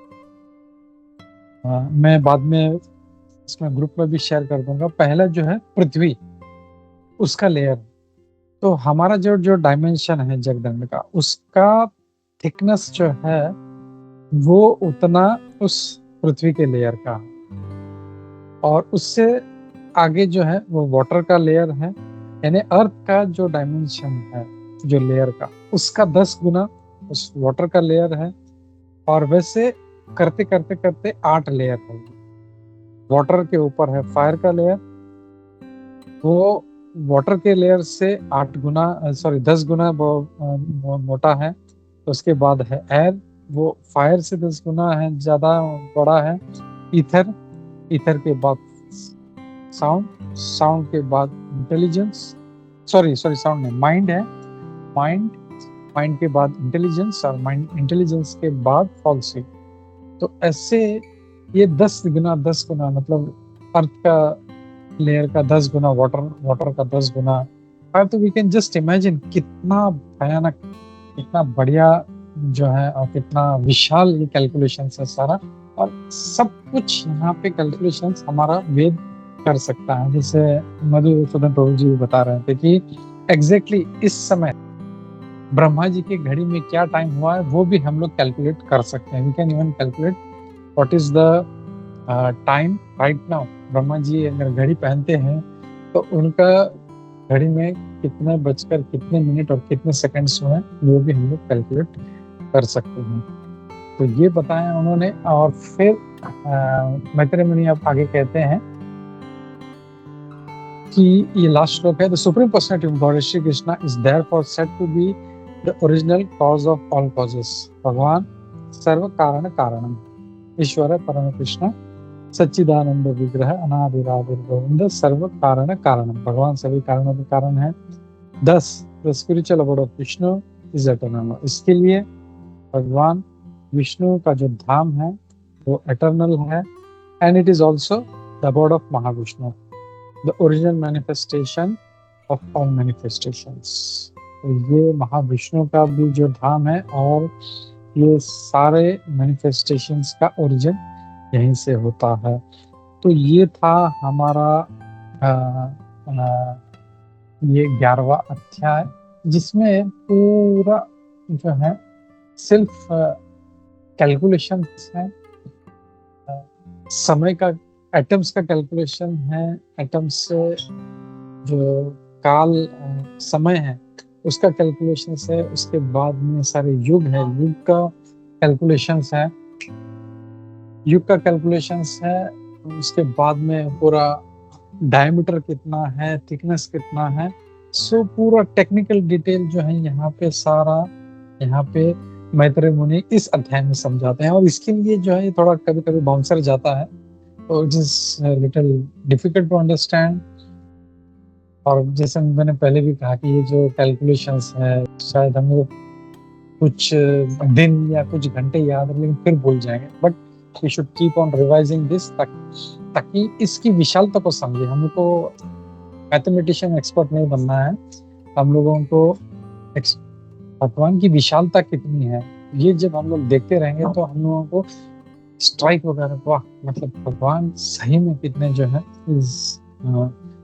मैं बाद में इसमें ग्रुप में भी शेयर कर दूंगा। पहला जो है पृथ्वी, उसका लेयर। तो हमारा जो जो डायमेंशन है जगदंड का, उसका थिकनेस जो है वो उतना उस पृथ्वी के लेयर का, और उससे आगे जो है वो वाटर का लेयर है। यानी अर्थ का जो डायमेंशन है, जो लेयर का, उसका 10 गुना उस वाटर का लेयर है। और वैसे करते करते करते 8 लेयर है। वाटर के ऊपर है फायर का लेयर, वो वाटर के लेयर से 10 गुना मोटा है। उसके बाद है एयर, वो फायर से 10 गुना है, ज्यादा बड़ा है। ईथर के बाद साउंड के बाद इंटेलिजेंस, साउंड नहीं, माइंड है। माइंड के बाद इंटेलिजेंस, और इंटेलिजेंस के बाद फॉल्सी। तो ऐसे ये 10 गुना मतलब अर्थ का लेयर का 10 गुना, वाटर का 10 गुना। तो वी कैन जस्ट इमेजिन कितना भयानक, कितना बढ़िया जो है, और कितना विशाल ये कैलकुलेशन है सारा। और सब कुछ यहाँ पे कैलकुलेशन हमारा वेद कर सकता है। जैसे मधुसूदन प्रभु जी बता रहे थे कि एग्जैक्टली इस समय ब्रह्मा जी की घड़ी में क्या टाइम हुआ है, वो भी हम लोग कैलकुलेट कर सकते हैं। We can even calculate what is the time right now. Brahma ji अगर घड़ी पहनते हैं तो उनका घड़ी में कितने बजकर कितने मिनट और कितने सेकंड्स हुए, वो भी हम लोग कैलकुलेट कर सकते हैं। तो ये बताया उन्होंने। और फिर मैत्रेय मुनि अब आगे कहते हैं कि ये लास्ट श्लोक है, the supreme personality of God Shri Krishna is therefore said to be the original cause of all causes. भगवान सर्व कारण कारणम, ईश्वर परम कृष्ण सच्चिदानंद विग्रह अनादिरादिर गोविंद सर्व कारण कारणम। भगवान सभी कारणों के कारण है। 10 the spiritual abode of Vishnu is eternal. इसके लिए भगवान विष्णु का जो धाम है वो एटर्नल है। And it is also the abode of Mahavishnu, the original manifestation of all manifestations. तो ये महाविष्णु का भी जो धाम है, और ये सारे मैनिफेस्टेशंस का ओरिजिन यहीं से होता है। तो ये था हमारा ये 11वां अध्याय, जिसमें पूरा जो है सिर्फ कैलकुलेशंस है, समय का, एटम्स का कैलकुलेशन है। एटम्स से जो काल समय है उसका कैलकुलेशंस है। उसके बाद में सारे युग है, युग का कैलकुलेशंस है। उसके बाद में पूरा डायमीटर कितना है, थिकनेस कितना है, सो पूरा टेक्निकल डिटेल जो है यहाँ पे सारा, यहाँ पे मैत्रेय मुनि इस अध्याय में समझाते हैं। और इसके लिए जो है थोड़ा कभी कभी बाउंसर जाता है, तो it is little difficult to understand. और जैसे मैंने पहले भी कहा कि ये जो कैलकुलेशंस है, शायद हम लोग कुछ दिन या कुछ घंटे याद है, लेकिन फिर भूल जाएंगे। But we should keep on revising this, ताकि इसकी विशालता को समझे। हम लोग को मैथमेटिशियन एक्सपर्ट नहीं बनना है, हम लोगों को भगवान की विशालता कितनी है ये जब हम लोग देखते रहेंगे तो हम लोगों को स्ट्राइक वगैरह, वाह, मतलब भगवान सही में कितने जो है इज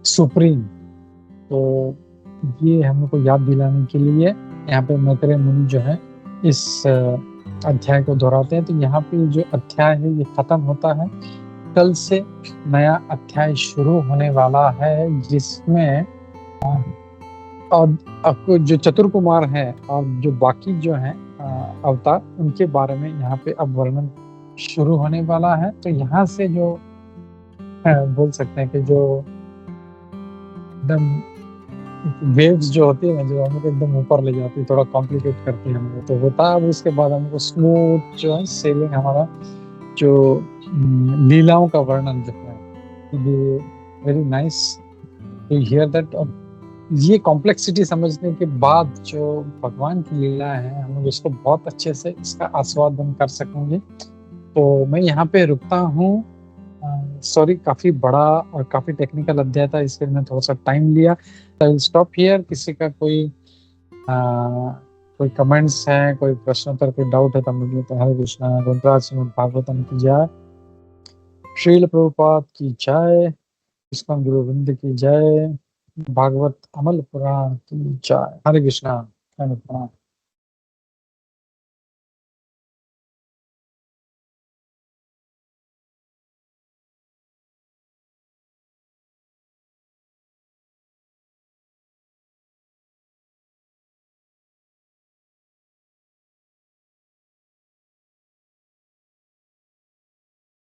सुप्रीम। तो ये हम लोग को याद दिलाने के लिए यहाँ पे मैत्रेय मुनि जो है इस अध्याय को दोहराते हैं। तो यहाँ पे जो अध्याय है ये खत्म होता है। कल से नया अध्याय शुरू होने वाला है, जिसमें और आपको जो चतुर कुमार है और जो बाकी जो है अवतार, उनके बारे में यहाँ पे अब वर्णन शुरू होने वाला है। तो यहाँ से जो बोल सकते हैं कि जो एकदम वेव्स जो होती है ना, जो हमको एकदम ऊपर ले जाती है, थोड़ा कॉम्प्लिकेट करती है हमको, तो होता है। अब उसके बाद हमको स्मूथ जो है सेलिंग, हमारा जो लीलाओं का वर्णन जो है, very nice to hear that. ये कॉम्प्लेक्सिटी समझने के बाद जो भगवान की लीला है, हम लोग इसको बहुत अच्छे से इसका आस्वादन कर सकेंगे। तो मैं यहाँ पे रुकता हूँ। सॉरी, काफी बड़ा और काफी टेक्निकल अध्याय था, इसके लिए मैं थोड़ा सा टाइम लिया। I stop here. किसी का कोई कमेंट्स है, कोई प्रश्न उत्तर, कोई डाउट है तो मुझे तो हरे कृष्णा। ग्रंथराज श्रीमद् भागवतम की जय, श्रील प्रभुपाद की जय, इस्कॉन गुरु वृंद की जय, भागवत अमल पुराण की जय। हरे कृष्णा। प्रणाम।